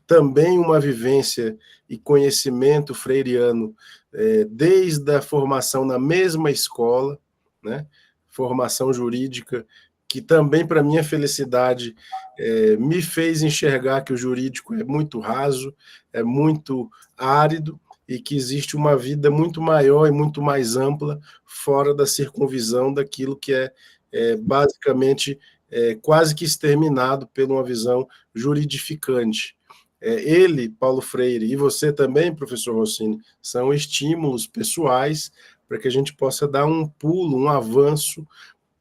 também uma vivência e conhecimento freiriano desde a formação na mesma escola, né? Formação jurídica, que também, para minha felicidade, me fez enxergar que o jurídico é muito raso, é muito árido, e que existe uma vida muito maior e muito mais ampla fora da circunvisão daquilo que basicamente quase que exterminado por uma visão juridificante. Ele, Paulo Freire, e você também, professor Rossini, são estímulos pessoais para que a gente possa dar um pulo, um avanço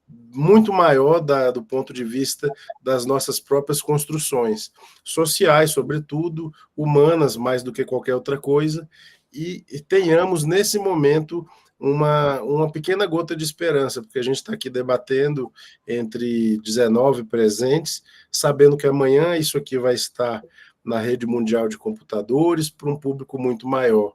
muito maior do ponto de vista das nossas próprias construções sociais, sobretudo, humanas, mais do que qualquer outra coisa, e tenhamos, nesse momento, uma pequena gota de esperança, porque a gente está aqui debatendo entre 19 presentes, sabendo que amanhã isso aqui vai estar na rede mundial de computadores para um público muito maior.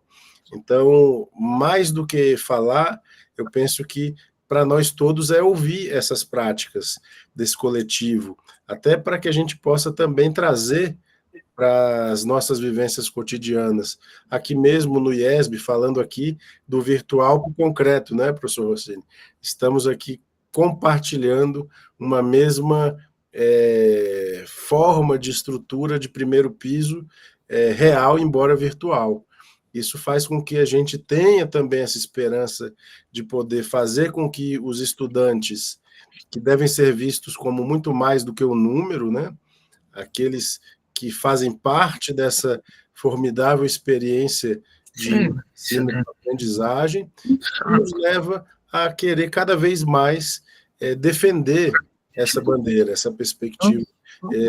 Então, mais do que falar, eu penso que para nós todos é ouvir essas práticas desse coletivo, até para que a gente possa também trazer para as nossas vivências cotidianas. Aqui mesmo no IESB, falando aqui do virtual para o concreto, né, professor Rossini? Estamos aqui compartilhando uma mesma forma de estrutura de primeiro piso real, embora virtual. Isso faz com que a gente tenha também essa esperança de poder fazer com que os estudantes, que devem ser vistos como muito mais do que o número, né? Aqueles que fazem parte dessa formidável experiência de ensino e aprendizagem, nos leva a querer cada vez mais defender essa bandeira, essa perspectiva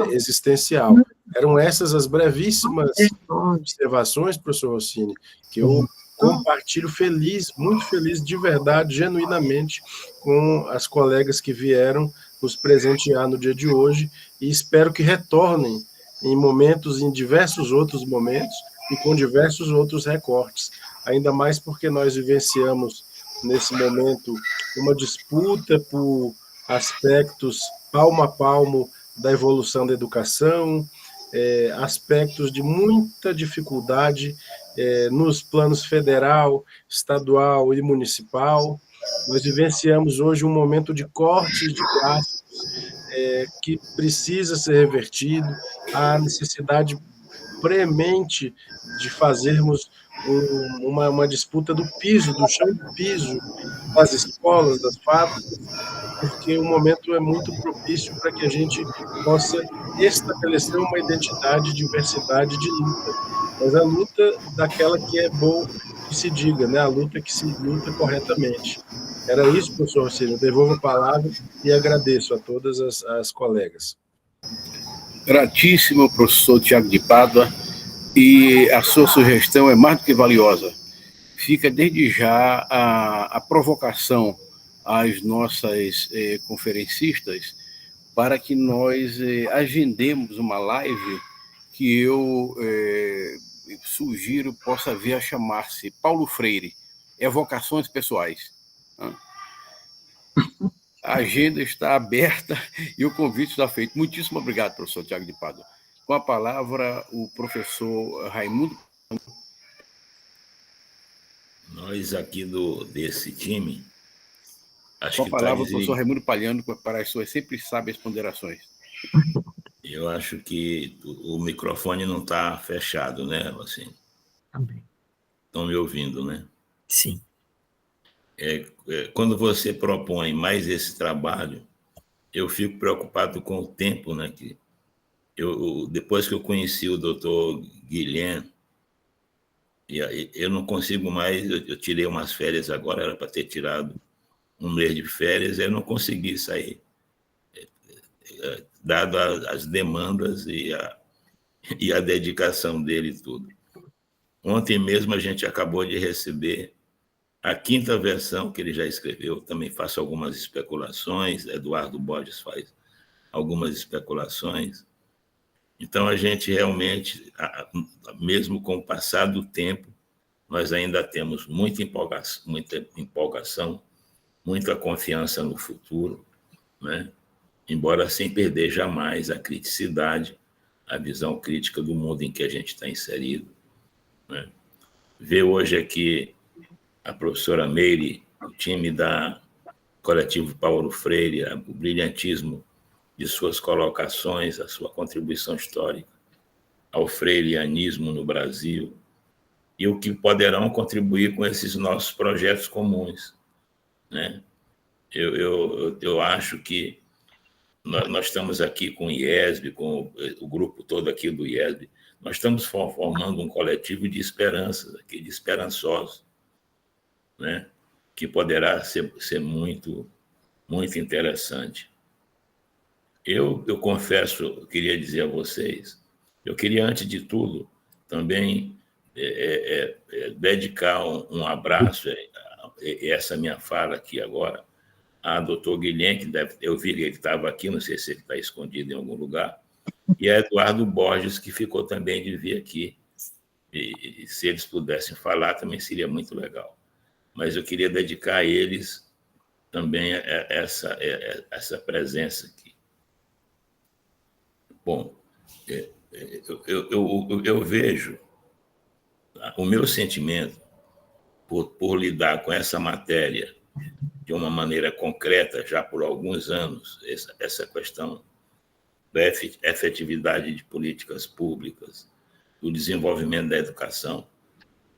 existencial. Eram essas as brevíssimas observações, professor Rossini, que eu compartilho feliz, muito feliz, de verdade, genuinamente, com as colegas que vieram nos presentear no dia de hoje, e espero que retornem em diversos outros momentos, e com diversos outros recortes, ainda mais porque nós vivenciamos, nesse momento, uma disputa por aspectos palmo a palmo da evolução da educação, aspectos de muita dificuldade nos planos federal, estadual e municipal. Nós vivenciamos hoje um momento de cortes de gastos que precisa ser revertido, a necessidade premente de fazermos uma disputa do piso, do chão do piso, das escolas, das fábricas, porque o momento é muito propício para que a gente possa estabelecer uma identidade, diversidade de luta, mas a luta daquela que é bom que se diga, né? A luta que se luta corretamente. Era isso, professor Rossini. Eu devolvo a palavra e agradeço a todas as colegas. Gratíssimo, professor Tiago de Pádua, e a sua sugestão é mais do que valiosa. Fica desde já a provocação às nossas conferencistas para que nós agendemos uma live que eu sugiro possa vir a chamar-se Paulo Freire, Evocações Pessoais. A agenda está aberta e o convite está feito. Muitíssimo obrigado, professor Tiago de Pádua. Com a palavra, o professor Raimundo. Nós aqui desse time... Com a palavra, o professor Raimundo Palhano, para as suas sempre sábias ponderações. Eu acho que o microfone não está fechado, né, assim? Também. Estão me ouvindo, né? Sim. Quando você propõe mais esse trabalho, eu fico preocupado com o tempo, né? Que depois que eu conheci o doutor Guilherme, eu não consigo mais, eu tirei umas férias agora, era para ter tirado um mês de férias, eu não consegui sair, dado as demandas e a dedicação dele e tudo. Ontem mesmo a gente acabou de receber a 5ª versão que ele já escreveu, também faço algumas especulações, Eduardo Borges faz algumas especulações. Então, a gente realmente, mesmo com o passar do tempo, nós ainda temos muita empolgação, muita confiança no futuro, né? Embora sem perder jamais a criticidade, a visão crítica do mundo em que a gente está inserido, né? Ver hoje aqui a professora Meire, o time da Coletivo Paulo Freire, o brilhantismo de suas colocações, a sua contribuição histórica ao freireanismo no Brasil e o que poderão contribuir com esses nossos projetos comuns, né? Eu acho que nós estamos aqui com o IESB, com o grupo todo aqui do IESB, nós estamos formando um coletivo de esperanças, aqui, de esperançosos, né? Que poderá ser muito, muito interessante. Eu confesso, eu queria dizer a vocês, eu queria, antes de tudo, também dedicar um abraço, essa minha fala aqui agora, a doutor Guilherme, que eu vi que ele estava aqui, não sei se ele está escondido em algum lugar, e a Eduardo Borges, que ficou também de vir aqui. E se eles pudessem falar, também seria muito legal. Mas eu queria dedicar a eles também essa presença aqui. Bom, eu vejo o meu sentimento por lidar com essa matéria de uma maneira concreta já por alguns anos, essa questão da efetividade de políticas públicas, do desenvolvimento da educação,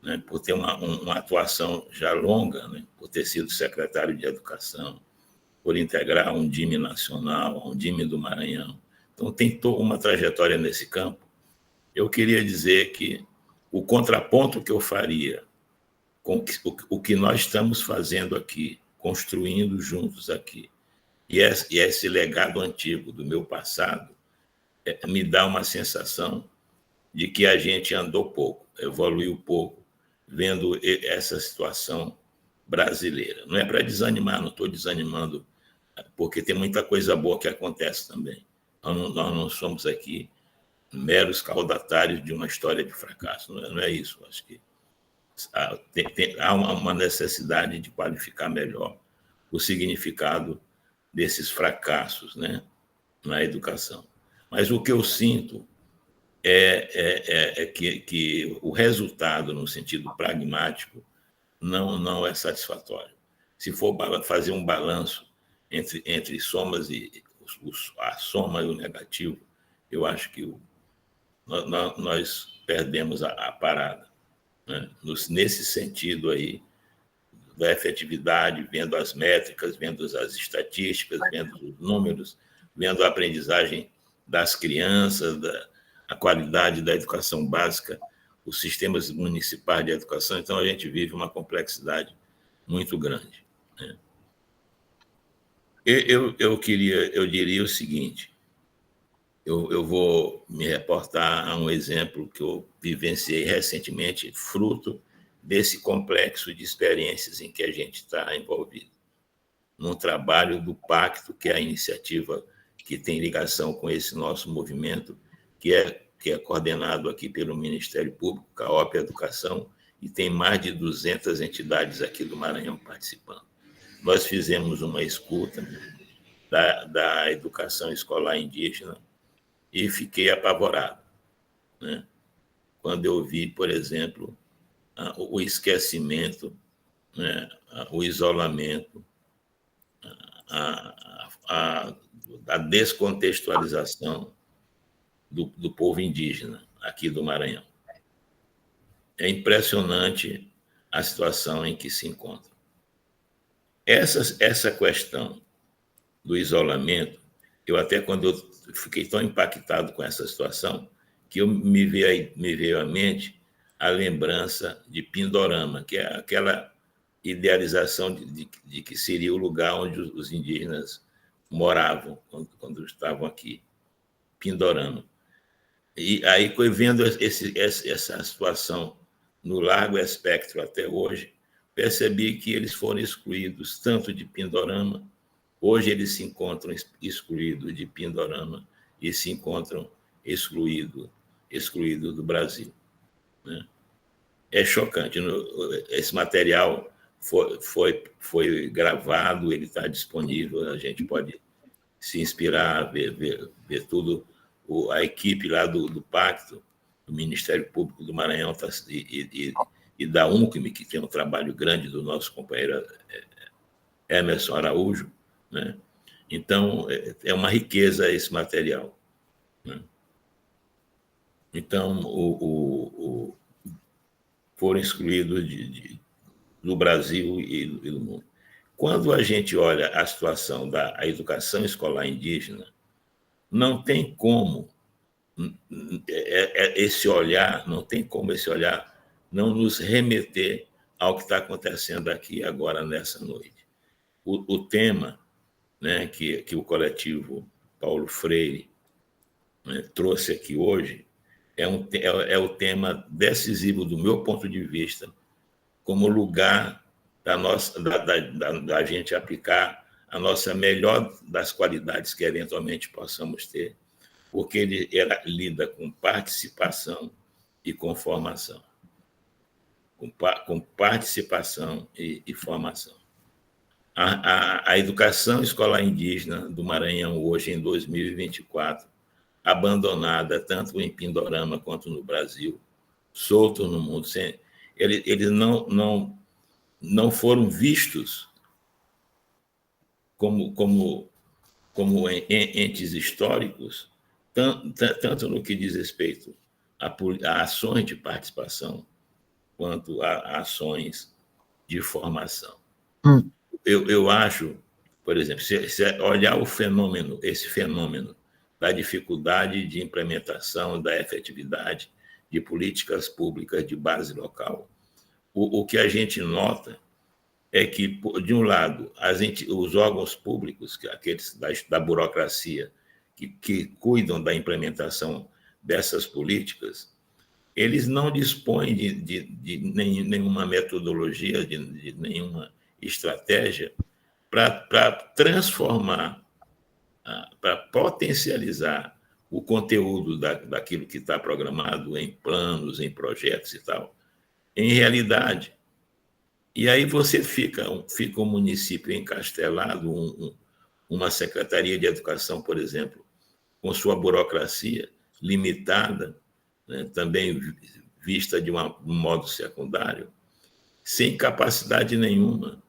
né, por ter uma atuação já longa, né, por ter sido secretário de Educação, por integrar a Undime Nacional, a Undime do Maranhão. Então, tem toda uma trajetória nesse campo. Eu queria dizer que o contraponto que eu faria com o que nós estamos fazendo aqui, construindo juntos aqui, e esse legado antigo do meu passado, me dá uma sensação de que a gente andou pouco, evoluiu pouco, vendo essa situação brasileira. Não é para desanimar, não estou desanimando, porque tem muita coisa boa que acontece também. Nós não somos aqui meros caudatários de uma história de fracasso, não é isso. Acho que há uma necessidade de qualificar melhor o significado desses fracassos, né, na educação. Mas o que eu sinto é que o resultado, no sentido pragmático, não é satisfatório. Se for fazer um balanço entre somas e a soma e o negativo, eu acho que nós perdemos a parada, né? Nesse sentido aí da efetividade, vendo as métricas, vendo as estatísticas, vendo os números, vendo a aprendizagem das crianças, a qualidade da educação básica, os sistemas municipais de educação. Então, a gente vive uma complexidade muito grande, né? Eu diria o seguinte: eu vou me reportar a um exemplo que eu vivenciei recentemente, fruto desse complexo de experiências em que a gente está envolvido, num trabalho do Pacto, que é a iniciativa que tem ligação com esse nosso movimento, que é coordenado aqui pelo Ministério Público, CAOP Educação, e tem mais de 200 entidades aqui do Maranhão participando. Nós fizemos uma escuta da educação escolar indígena e fiquei apavorado, né? Quando eu vi, por exemplo, o esquecimento, né, o isolamento, a descontextualização do povo indígena aqui do Maranhão. É impressionante a situação em que se encontra. Essa questão do isolamento, eu até quando eu fiquei tão impactado com essa situação, que me veio à mente a lembrança de Pindorama, que é aquela idealização de que seria o lugar onde os indígenas moravam quando estavam aqui, Pindorama. E aí, vendo essa situação no largo espectro até hoje, percebi que eles foram excluídos tanto de Pindorama, hoje eles se encontram excluídos de Pindorama e se encontram excluídos do Brasil, né? É chocante. Esse material foi gravado, ele está disponível, a gente pode se inspirar, ver tudo. A equipe lá do Pacto, do Ministério Público do Maranhão e da UNCM, que tem um trabalho grande do nosso companheiro Emerson Araújo, né? Então, é uma riqueza esse material, né? Então, foram excluídos do Brasil e do mundo. Quando a gente olha a situação da educação escolar indígena, não tem como esse olhar não nos remeter ao que está acontecendo aqui agora, nessa noite. O tema, né, que o coletivo Paulo Freire, né, trouxe aqui hoje é o tema decisivo, do meu ponto de vista, como lugar da gente aplicar a nossa melhor das qualidades que eventualmente possamos ter, porque ele lida com participação e com formação. Com participação e formação. A educação escolar indígena do Maranhão, hoje, em 2024, abandonada tanto em Pindorama quanto no Brasil, soltos no mundo, eles não foram vistos como entes históricos, tanto no que diz respeito a ações de participação, quanto a ações de formação. Eu acho, por exemplo, se olhar esse fenômeno da dificuldade de implementação, da efetividade de políticas públicas de base local, o que a gente nota é que, de um lado, os órgãos públicos, aqueles da burocracia, que cuidam da implementação dessas políticas, eles não dispõem de nenhuma metodologia, de nenhuma estratégia para transformar, para potencializar o conteúdo daquilo que está programado em planos, em projetos e tal, em realidade. E aí você fica um município encastelado, uma secretaria de educação, por exemplo, com sua burocracia limitada, né, também vista de um modo secundário, sem capacidade nenhuma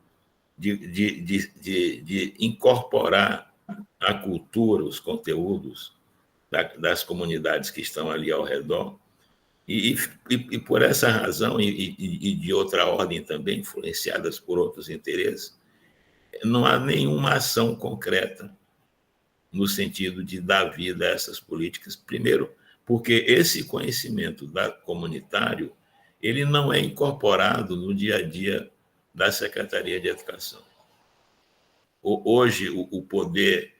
de incorporar a cultura, os conteúdos das comunidades que estão ali ao redor, E por essa razão, e de outra ordem também, influenciadas por outros interesses, não há nenhuma ação concreta no sentido de dar vida a essas políticas. Primeiro, porque esse conhecimento comunitário ele não é incorporado no dia a dia da Secretaria de Educação. Hoje, o poder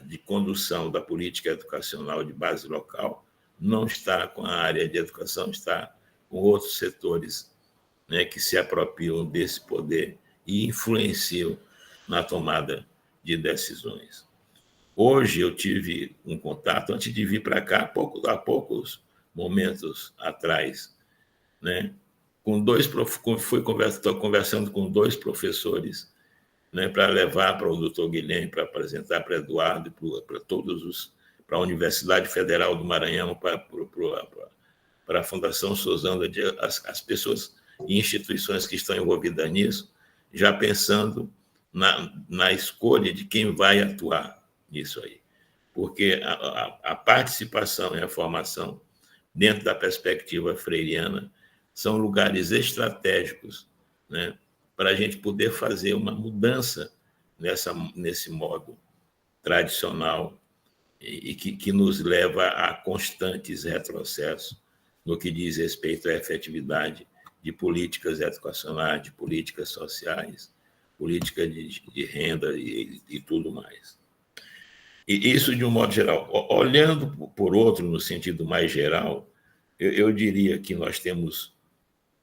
de condução da política educacional de base local não está com a área de educação, está com outros setores, né, que se apropriam desse poder e influenciam na tomada de decisões. Hoje eu tive um contato, antes de vir para cá, há poucos momentos atrás, né, estou conversando com 2 professores, né, para levar para o doutor Guilherme, para apresentar para Eduardo, para a Universidade Federal do Maranhão, para a Fundação Suzana, as pessoas e instituições que estão envolvidas nisso, já pensando na escolha de quem vai atuar nisso aí. Porque a participação e a formação, dentro da perspectiva freiriana, são lugares estratégicos, né, para a gente poder fazer uma mudança nesse modo tradicional e que nos leva a constantes retrocessos no que diz respeito à efetividade de políticas educacionais, de políticas sociais, política de renda e tudo mais. E isso de um modo geral. Olhando por outro, no sentido mais geral, eu diria que nós temos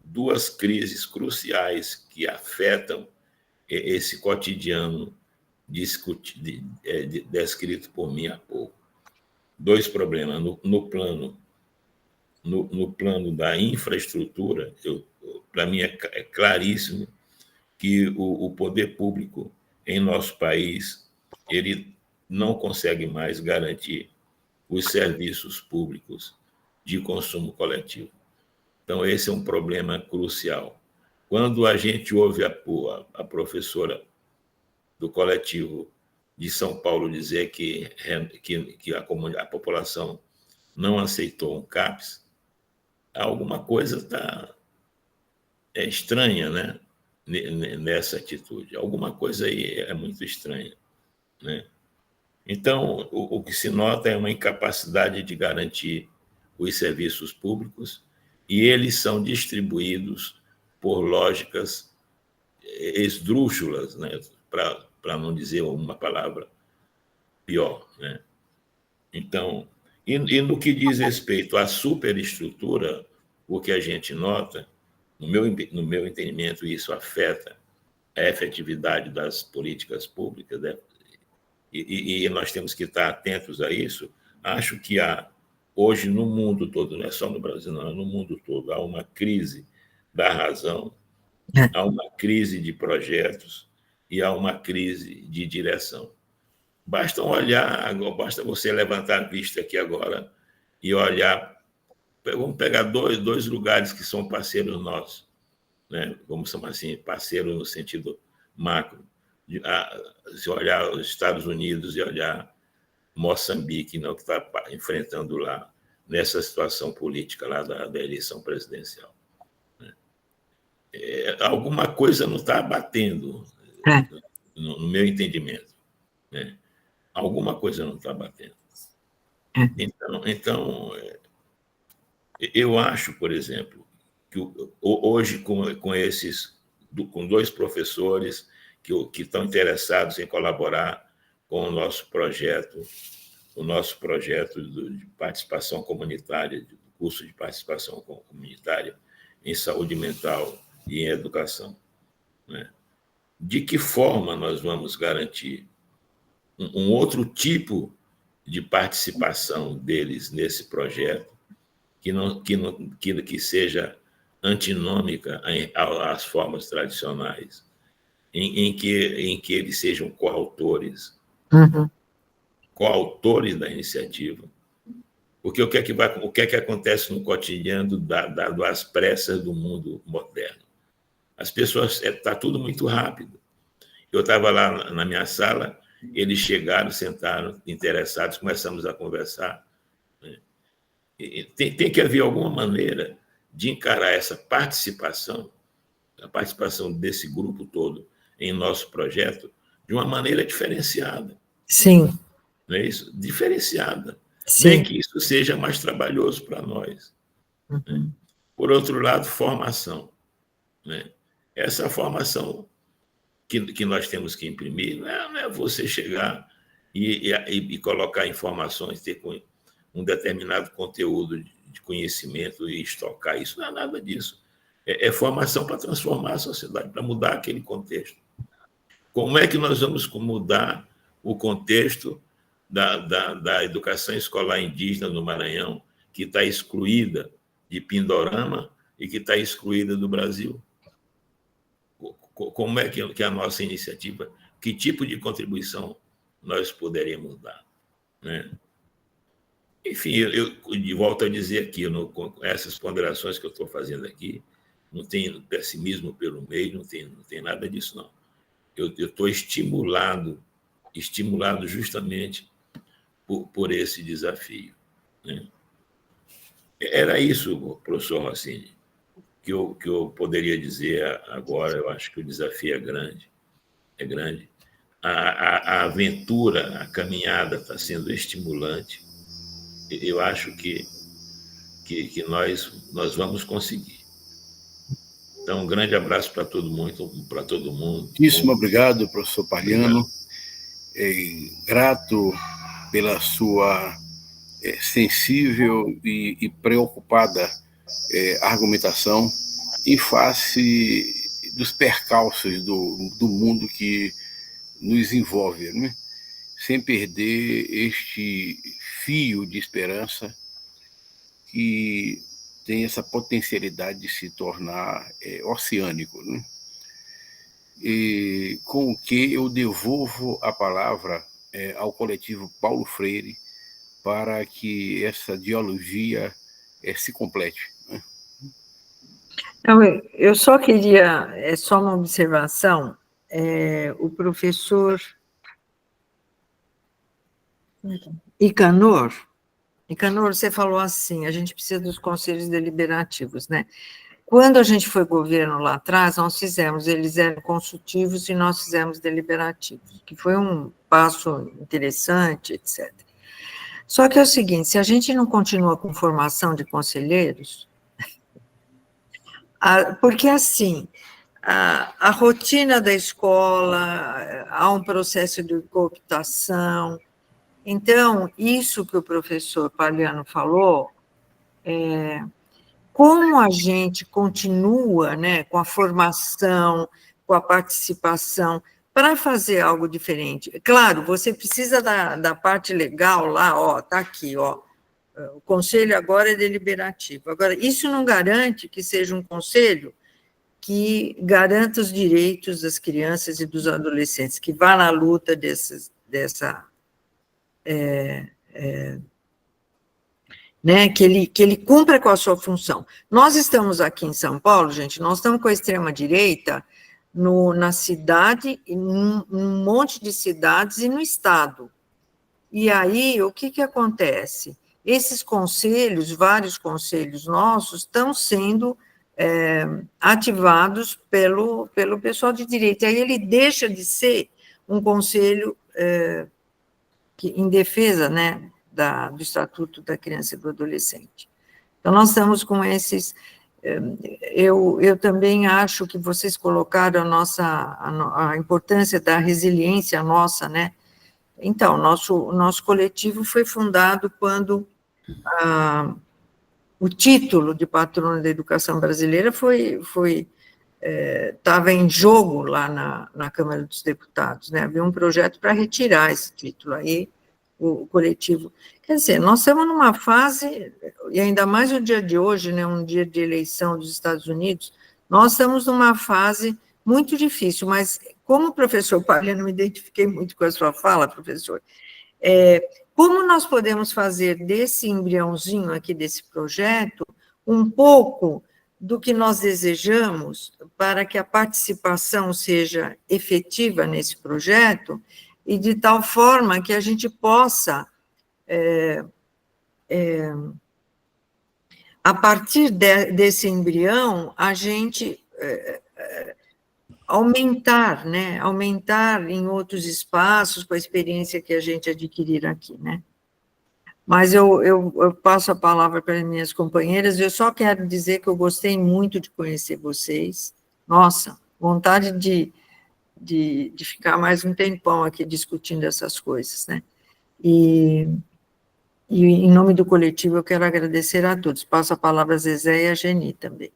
2 crises cruciais que afetam esse cotidiano descrito por mim há pouco. 2 problemas. No plano da infraestrutura, para mim é claríssimo que o poder público em nosso país ele não consegue mais garantir os serviços públicos de consumo coletivo. Então, esse é um problema crucial. Quando a gente ouve a professora do coletivo de São Paulo dizer que a população não aceitou um CAPES, alguma coisa está estranha, né, nessa atitude. Alguma coisa aí é muito estranha, né? Então, o que se nota é uma incapacidade de garantir os serviços públicos, e eles são distribuídos por lógicas esdrúxulas, né, para não dizer uma palavra pior, né? Então, e no que diz respeito à superestrutura, o que a gente nota, no meu entendimento, isso afeta a efetividade das políticas públicas, né? E nós temos que estar atentos a isso. Acho que hoje, no mundo todo, não é só no Brasil, não, no mundo todo, há uma crise da razão, há uma crise de projetos e há uma crise de direção. Basta você levantar a vista aqui agora e olhar. Vamos pegar dois lugares que são parceiros nossos, né? Vamos chamar assim, parceiros no sentido macro. Se olhar os Estados Unidos e olhar Moçambique, não, que está enfrentando lá, nessa situação política lá da eleição presidencial, né? Alguma coisa não está batendo, no meu entendimento, né? Alguma coisa não está batendo. Então, eu acho, por exemplo, que hoje, com 2 professores que estão interessados em colaborar com o nosso projeto de participação comunitária, do curso de participação comunitária em saúde mental e em educação, né? De que forma nós vamos garantir um outro tipo de participação deles nesse projeto que seja antinômica às formas tradicionais, em que eles sejam coautores da iniciativa. Porque o que é que acontece no cotidiano dado às pressas do mundo moderno? As pessoas, está tudo muito rápido. Eu estava lá na minha sala, eles chegaram, sentaram, interessados, começamos a conversar, né? Tem que haver alguma maneira de encarar essa participação, a participação desse grupo todo em nosso projeto, de uma maneira diferenciada. Sim. Não é isso? Diferenciada. Sim. Nem que isso seja mais trabalhoso para nós. Né? Por outro lado, formação. Né? Essa formação que nós temos que imprimir não é você chegar e colocar informações, ter um determinado conteúdo de conhecimento e estocar. Isso não é nada disso. É formação para transformar a sociedade, para mudar aquele contexto. Como é que nós vamos mudar o contexto da educação escolar indígena no Maranhão, que está excluída de Pindorama e que está excluída do Brasil? Como é que a nossa iniciativa, que tipo de contribuição nós poderíamos dar? Né? Enfim, eu de volta a dizer aqui, com essas ponderações que eu estou fazendo aqui, não tem pessimismo pelo meio, não tem nada disso, não. Eu estou estimulado justamente por esse desafio. Né? Era isso, professor Rossini, que eu poderia dizer agora. Eu acho que o desafio é grande. É grande. A aventura, a caminhada está sendo estimulante. Eu acho que nós vamos conseguir. Então, um grande abraço para todo mundo. Muitíssimo obrigado, professor Paliano. Grato pela sua sensível e preocupada argumentação em face dos percalços do mundo que nos envolve, né? Sem perder este fio de esperança que tem essa potencialidade de se tornar oceânico, né? E com o que eu devolvo a palavra ao coletivo Paulo Freire para que essa dialogia se complete. Né? Então, eu só queria, só uma observação, o professor Icanor, você falou assim, a gente precisa dos conselhos deliberativos, né? Quando a gente foi governo lá atrás, eles eram consultivos e nós fizemos deliberativos, que foi um passo interessante, etc. Só que é o seguinte, se a gente não continua com formação de conselheiros, porque assim, a rotina da escola, há um processo de cooptação. Então, isso que o professor Paliano falou, como a gente continua, né, com a formação, com a participação, para fazer algo diferente. Claro, você precisa da parte legal lá, está aqui, o conselho agora é deliberativo. Agora, isso não garante que seja um conselho que garanta os direitos das crianças e dos adolescentes, que vá na luta né, que ele cumpra com a sua função. Nós estamos aqui em São Paulo, gente, nós estamos com a extrema-direita na cidade, num monte de cidades e no estado. E aí, o que acontece? Esses conselhos, vários conselhos nossos, estão sendo ativados pelo pessoal de direita. Aí ele deixa de ser um conselho em defesa, né, do Estatuto da Criança e do Adolescente. Então, nós estamos com esses... Eu também acho que vocês colocaram a importância da resiliência nossa, né? Então, o nosso coletivo foi fundado quando o título de patrono da educação brasileira estava em jogo lá na Câmara dos Deputados, né? Havia um projeto para retirar esse título, aí o coletivo... Quer dizer, nós estamos numa fase, e ainda mais no dia de hoje, né, um dia de eleição dos Estados Unidos, nós estamos numa fase muito difícil, mas como o professor Paliano, me identifiquei muito com a sua fala, professor, como nós podemos fazer desse embriãozinho aqui, desse projeto, um pouco do que nós desejamos para que a participação seja efetiva nesse projeto e de tal forma que a gente possa a partir desse embrião, a gente aumentar, né? Aumentar em outros espaços com a experiência que a gente adquirir aqui, né? Mas eu passo a palavra para as minhas companheiras. Eu só quero dizer que eu gostei muito de conhecer vocês. Nossa, vontade de ficar mais um tempão aqui discutindo essas coisas, né? E em nome do coletivo, eu quero agradecer a todos. Passo a palavra a Zezé e a Geni também.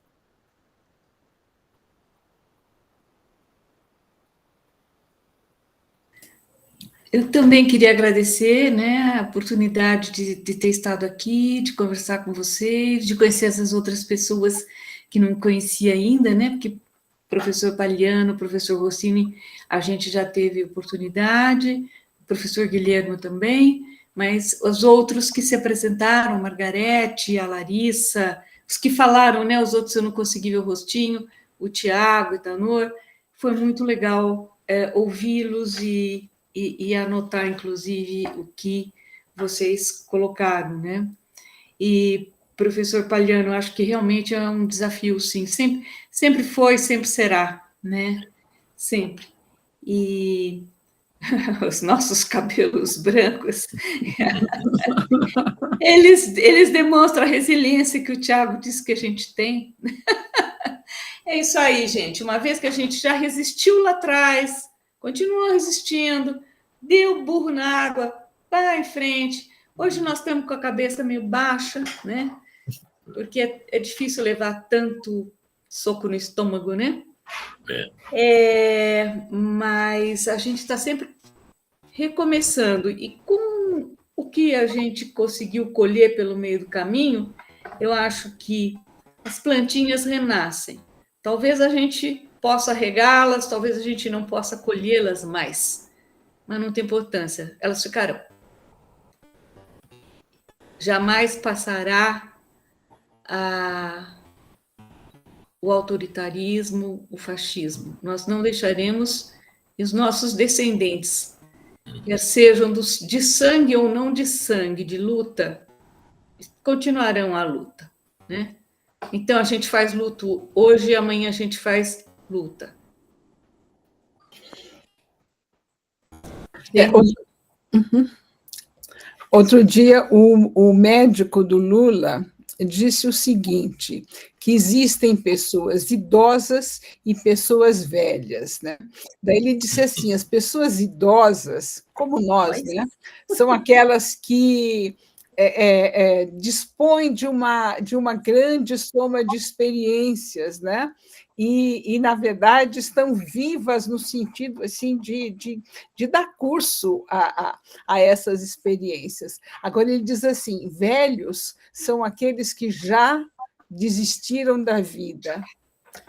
Eu também queria agradecer, né, a oportunidade de ter estado aqui, de conversar com vocês, de conhecer essas outras pessoas que não conhecia ainda, né, porque o professor Paliano, o professor Rossini, a gente já teve oportunidade, o professor Guilherme também, mas os outros que se apresentaram, a Margarete, a Larissa, os que falaram, né, os outros eu não consegui ver o rostinho, o Tiago, o Itanor, foi muito legal ouvi-los e anotar, inclusive, o que vocês colocaram, né? E, professor Paliano, acho que realmente é um desafio, sim, sempre foi, sempre será, né? Sempre. E os nossos cabelos brancos, eles demonstram a resiliência que o Tiago disse que a gente tem. É isso aí, gente. Uma vez que a gente já resistiu lá atrás, continua resistindo, deu burro na água, vai em frente. Hoje nós estamos com a cabeça meio baixa, né? Porque é difícil levar tanto soco no estômago, né? Mas a gente está sempre recomeçando. E com o que a gente conseguiu colher pelo meio do caminho, eu acho que as plantinhas renascem. Talvez a gente possa regá-las, talvez a gente não possa colhê-las mais, mas não tem importância, elas ficarão. Jamais passará o autoritarismo, o fascismo. Nós não deixaremos, e os nossos descendentes, quer sejam de sangue ou não de sangue, de luta, continuarão a luta, né? Então, a gente faz luto hoje e amanhã a gente faz luta. Outro dia, o médico do Lula disse o seguinte, que existem pessoas idosas e pessoas velhas, né? Daí ele disse assim, as pessoas idosas, como nós, né, são aquelas que dispõem de uma grande soma de experiências, né? E, na verdade, estão vivas no sentido assim, de dar curso a essas experiências. Agora, ele diz assim, velhos são aqueles que já desistiram da vida.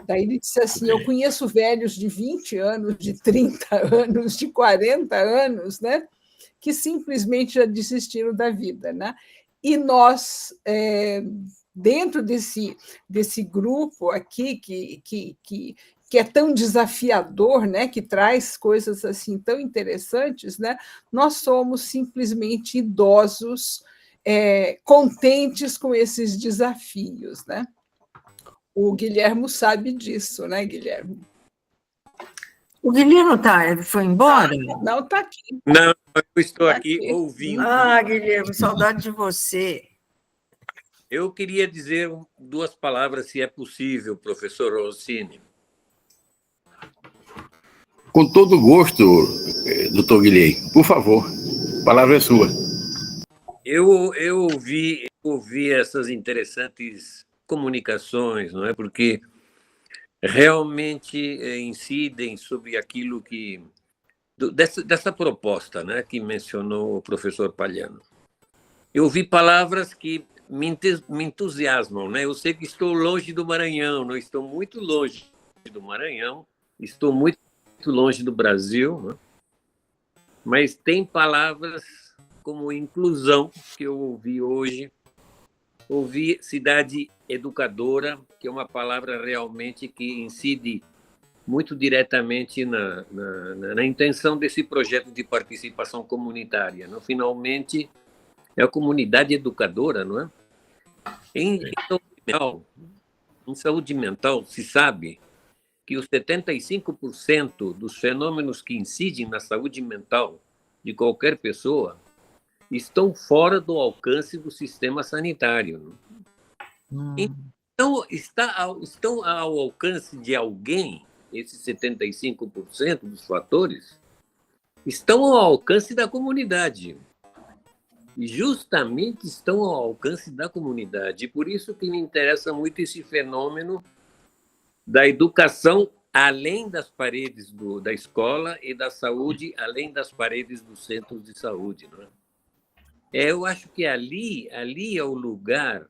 Daí ele disse assim, eu conheço velhos de 20 anos, de 30 anos, de 40 anos, né? Que simplesmente já desistiram da vida, né? E nós, dentro desse grupo aqui, que é tão desafiador, né? Que traz coisas assim tão interessantes, né? Nós somos simplesmente idosos, contentes com esses desafios, né? O Guilherme sabe disso, né, Guilherme? O Guilherme ele foi embora? Não, está aqui. Não, eu estou aqui ouvindo. Ah, Guilherme, saudade de você. Eu queria dizer 2 palavras, se é possível, professor Rossini. Com todo gosto, doutor Guilherme. Por favor, a palavra é sua. Eu ouvi essas interessantes comunicações, não é? Porque realmente incidem sobre aquilo que dessa proposta, né, que mencionou o professor Paliano. Eu ouvi palavras que me entusiasmam, né? Eu sei que estou longe do Maranhão, não estou muito longe do Maranhão, estou muito longe do Brasil, né? Mas tem palavras como inclusão que eu ouvi hoje. Ouvi cidade educadora, que é uma palavra realmente que incide muito diretamente na intenção desse projeto de participação comunitária. Não? Finalmente, é a comunidade educadora, não é? Então, saúde mental se sabe que os 75% dos fenômenos que incidem na saúde mental de qualquer pessoa estão fora do alcance do sistema sanitário. Então, estão ao alcance de alguém, esses 75% dos fatores, estão ao alcance da comunidade. E justamente estão ao alcance da comunidade. E por isso que me interessa muito esse fenômeno da educação além das paredes da escola e da saúde além das paredes dos centros de saúde. Não é? Eu acho que ali é o lugar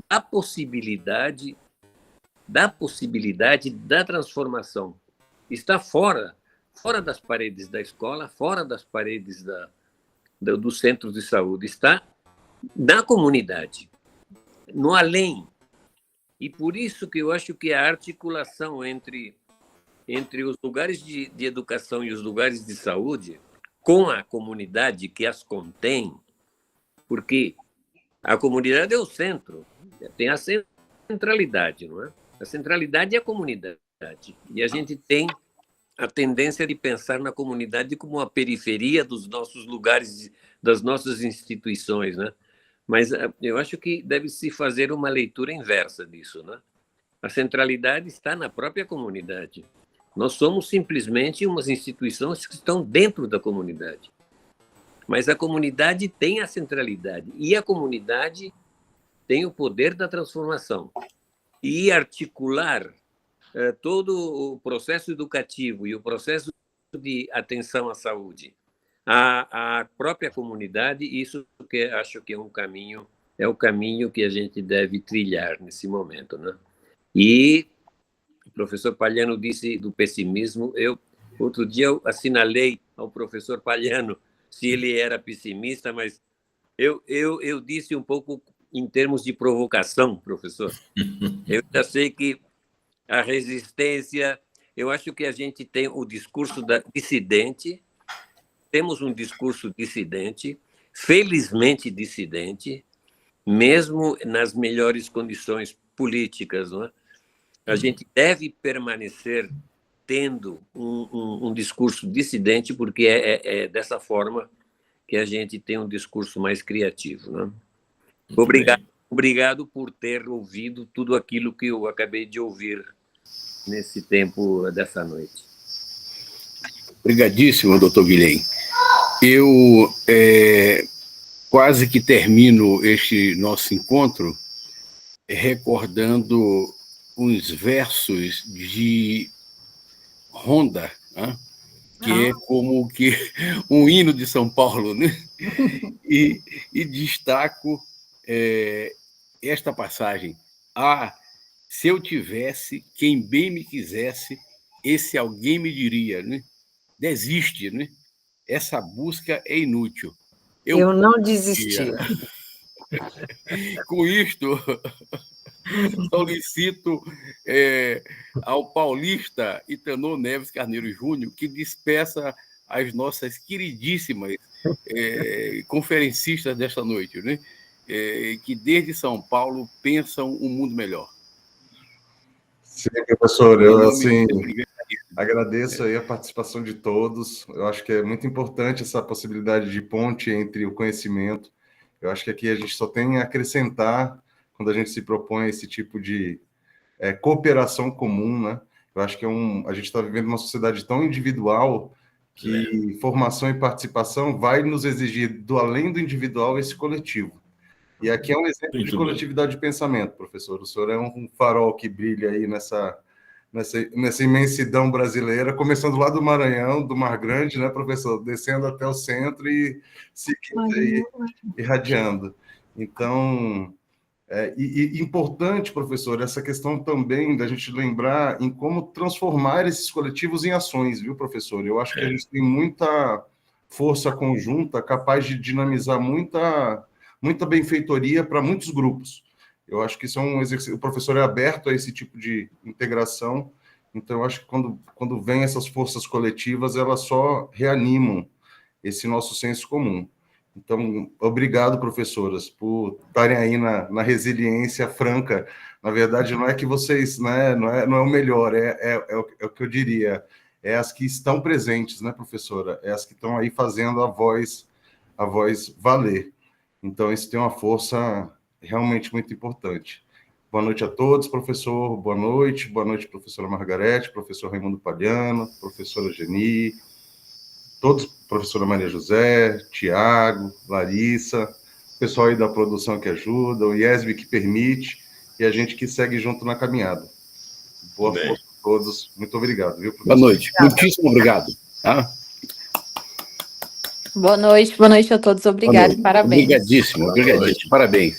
da possibilidade da transformação. Está fora das paredes da escola, fora das paredes dos centros de saúde, está na comunidade, no além. E por isso que eu acho que a articulação entre os lugares de educação e os lugares de saúde, com a comunidade que as contém, porque a comunidade é o centro, tem a centralidade, não é? A centralidade é a comunidade. E a gente tem a tendência de pensar na comunidade como a periferia dos nossos lugares, das nossas instituições, né? Mas eu acho que deve-se fazer uma leitura inversa disso, né? A centralidade está na própria comunidade. Nós somos simplesmente umas instituições que estão dentro da comunidade. Mas a comunidade tem a centralidade e a comunidade tem o poder da transformação. E articular todo o processo educativo e o processo de atenção à saúde, a própria comunidade, isso que acho que é o caminho que a gente deve trilhar nesse momento, né? E o professor Palhano disse do pessimismo. Outro dia eu assinalei ao professor Palhano se ele era pessimista, mas eu disse um pouco em termos de provocação, professor. Eu já sei que a resistência, eu acho que a gente tem o discurso dissidente, temos um discurso dissidente, felizmente dissidente, mesmo nas melhores condições políticas, não é? A gente deve permanecer tendo um discurso dissidente, porque é dessa forma que a gente tem um discurso mais criativo, não é? Obrigado por ter ouvido tudo aquilo que eu acabei de ouvir nesse tempo dessa noite. Obrigadíssimo, doutor Guilhem. Eu quase que termino este nosso encontro recordando uns versos de Honda, né? Que é como que um hino de São Paulo, né? E destaco esta passagem. Se eu tivesse quem bem me quisesse, esse alguém me diria, né? Desiste, né? Essa busca é inútil. Eu não desisti. Com isto, solicito ao paulista Itanô Neves Carneiro Júnior que despeça as nossas queridíssimas conferencistas desta noite, né? Que desde São Paulo pensam um mundo melhor. Sim, professor, eu assim agradeço aí a participação de todos. Eu acho que é muito importante essa possibilidade de ponte entre o conhecimento. Eu acho que aqui a gente só tem a acrescentar quando a gente se propõe esse tipo de cooperação comum, né? Eu acho que a gente está vivendo uma sociedade tão individual que formação e participação vai nos exigir, do além do individual, esse coletivo. E aqui é um exemplo de coletividade de pensamento, professor. O senhor é um farol que brilha aí nessa imensidão brasileira, começando lá do Maranhão, do Mar Grande, né, professor? Descendo até o centro e seguindo aí, irradiando. Então, importante, professor, essa questão também da gente lembrar em como transformar esses coletivos em ações, viu, professor? Eu acho que a gente tem muita força conjunta capaz de dinamizar muita benfeitoria para muitos grupos. Eu acho que isso é um exercício. O professor é aberto a esse tipo de integração, então eu acho que quando vem essas forças coletivas, elas só reanimam esse nosso senso comum. Então, obrigado, professoras, por estarem aí na resiliência franca. Na verdade, não é que vocês, né, não é o melhor, é o que eu diria, é as que estão presentes, né, professora? É as que estão aí fazendo a voz valer. Então, isso tem uma força realmente muito importante. Boa noite a todos, professor. Boa noite, professora Margarete, professor Raimundo Palhano, professora Geni, todos, professora Maria José, Tiago, Larissa, o pessoal aí da produção que ajuda, o IESB que permite, e a gente que segue junto na caminhada. Boa força a todos. Muito obrigado, viu, professor? Boa noite. Muitíssimo obrigado. Tá? Boa noite a todos. Obrigado, parabéns. Obrigadíssimo. Parabéns.